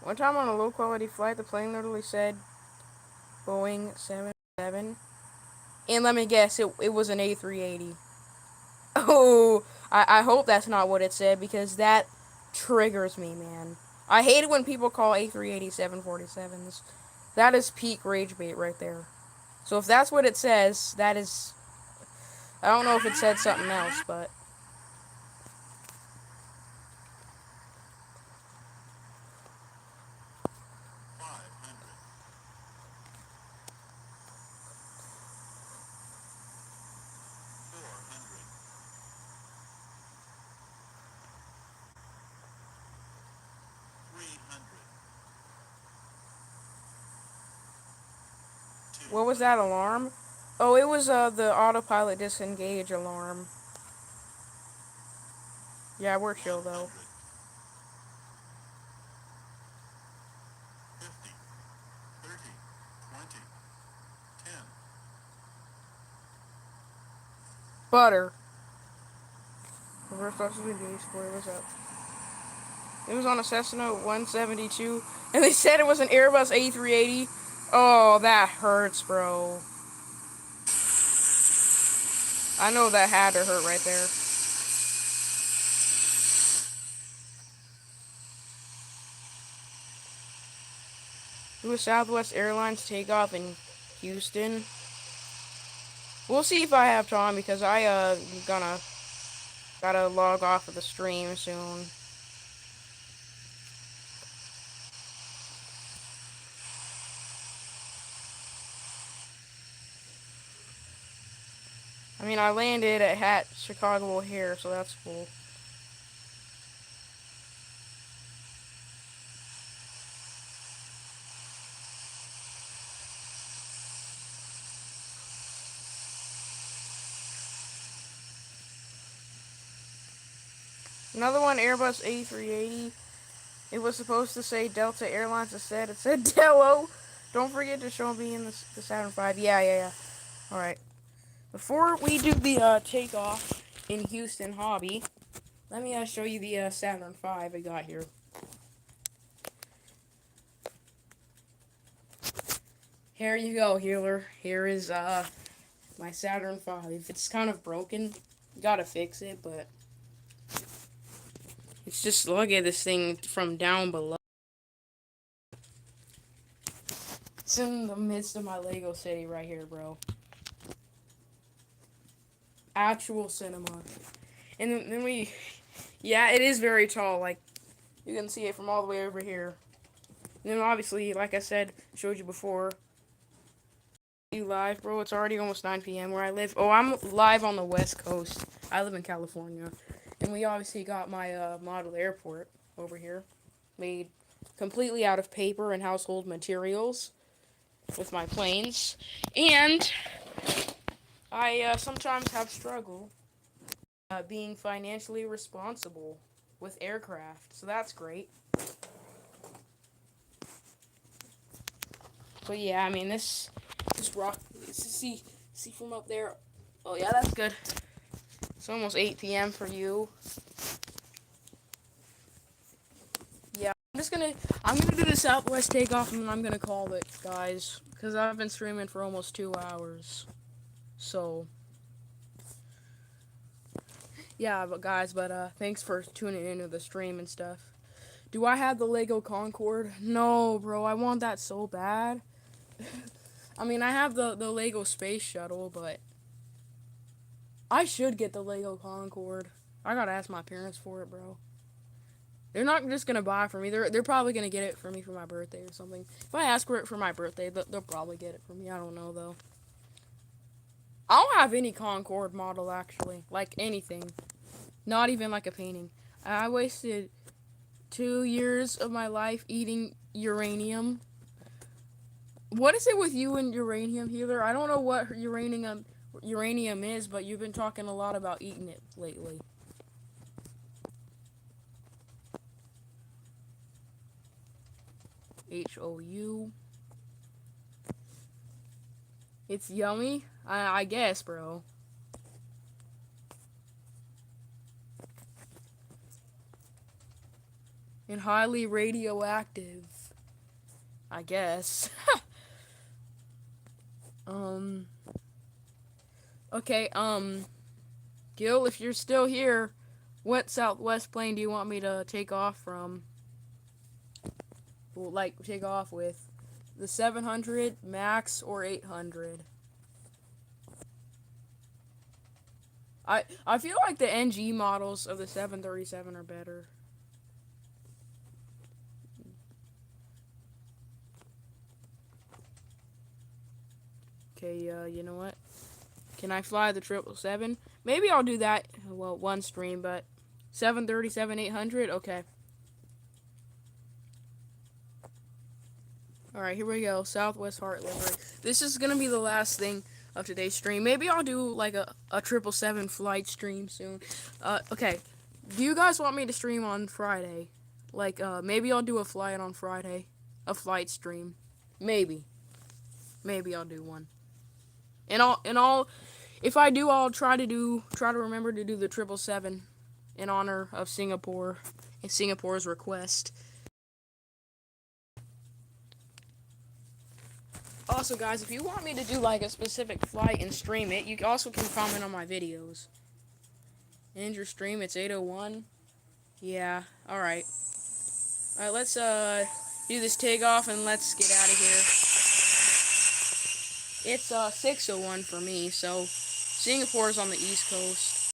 A: One time on a low quality flight, the plane literally said Boeing 777. And let me guess, it was an A380. Oh, I hope that's not what it said, because that triggers me, man. I hate it when people call A380 747s. That is peak rage bait right there. So if that's what it says, that is... I don't know if it said something else, but...
B: 500. 400. 300.
A: What was that alarm? Oh, it was the autopilot disengage alarm. Yeah, we're chill though.
B: 50, 30, 20, 10.
A: Butter. Reverse officer engaged. What's up? It was on a Cessna 172, and they said it was an Airbus A380. Oh, that hurts, bro. I know that had to hurt right there. It was Southwest Airlines takeoff in Houston. We'll see if I have time, because I gotta log off of the stream soon. I mean, I landed at Chicago O'Hare, so that's cool. Another one, Airbus A380. It was supposed to say Delta Airlines instead. It said Dello. Don't forget to show me in the Saturn V. Yeah. Alright. Before we do the takeoff in Houston hobby, let me show you the Saturn V I got here. Here you go, healer. Here is my Saturn V. It's kind of broken. Gotta fix it, but it's just, look at this thing from down below. It's in the midst of my Lego city right here, bro. Actual cinema. And then yeah, it is very tall. Like, you can see it from all the way over here. And then obviously, like I said, showed you before, you live, bro. It's already almost 9 p.m. where I live. Oh, I'm live on the West Coast. I live in California. And we obviously got my model airport over here, made completely out of paper and household materials with my planes. And I sometimes have struggle being financially responsible with aircraft. So that's great. But yeah, I mean, this rock, see from up there. Oh yeah, that's good. It's almost 8 p.m. for you. Yeah, I'm gonna do the Southwest takeoff and then I'm gonna call it, guys, because I've been streaming for almost 2 hours. So yeah, but guys, thanks for tuning into the stream and stuff. Do I have the Lego Concorde? No, bro, I want that so bad. I mean, I have the Lego Space Shuttle, but I should get the Lego Concorde. I gotta ask my parents for it, bro. They're not just gonna buy it for me. They're probably gonna get it for me for my birthday or something. If I ask for it for my birthday, they'll probably get it for me. I don't know though. I don't have any Concorde model actually, like anything. Not even like a painting. I wasted 2 years of my life eating uranium. What is it with you and uranium, healer? I don't know what uranium is, but you've been talking a lot about eating it lately. HOU. It's yummy? I guess, bro. And highly radioactive. I guess. Okay, Gil, if you're still here, what Southwest plane do you want me to take off from? Well, like, take off with? The 700, Max, or 800? I feel like the NG models of the 737 are better. Okay, you know what? Can I fly the 777? Maybe I'll do that, well, one stream, but 737, 800? Okay. Alright, here we go. Southwest Heart Livery. This is gonna be the last thing of today's stream. Maybe I'll do, like, a 777 flight stream soon. Okay. Do you guys want me to stream on Friday? Like, maybe I'll do a flight on Friday. A flight stream. Maybe. Maybe I'll do one. If I do, I'll try to remember to do the 777 in honor of Singapore and Singapore's request. Also, guys, if you want me to do like a specific flight and stream it, you also can comment on my videos. End your stream. It's 8:01. Yeah. All right. All right. Let's do this takeoff and let's get out of here. It's 6:01 for me, so Singapore's on the East Coast.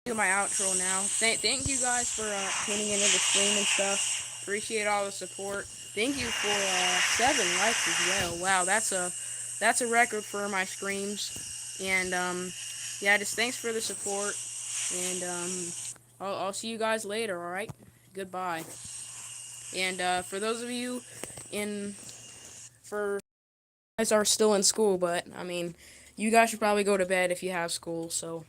A: Do my outro now. Thank you guys for tuning into the stream and stuff. Appreciate all the support. Thank you for 7 likes as well. Wow, that's a record for my streams. And yeah, just thanks for the support. And I'll see you guys later. All right, goodbye. And for those of you guys are still in school, but I mean, you guys should probably go to bed if you have school. So.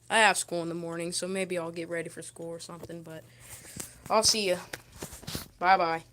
A: I have school in the morning, so maybe I'll get ready for school or something. But I'll see you. Bye bye.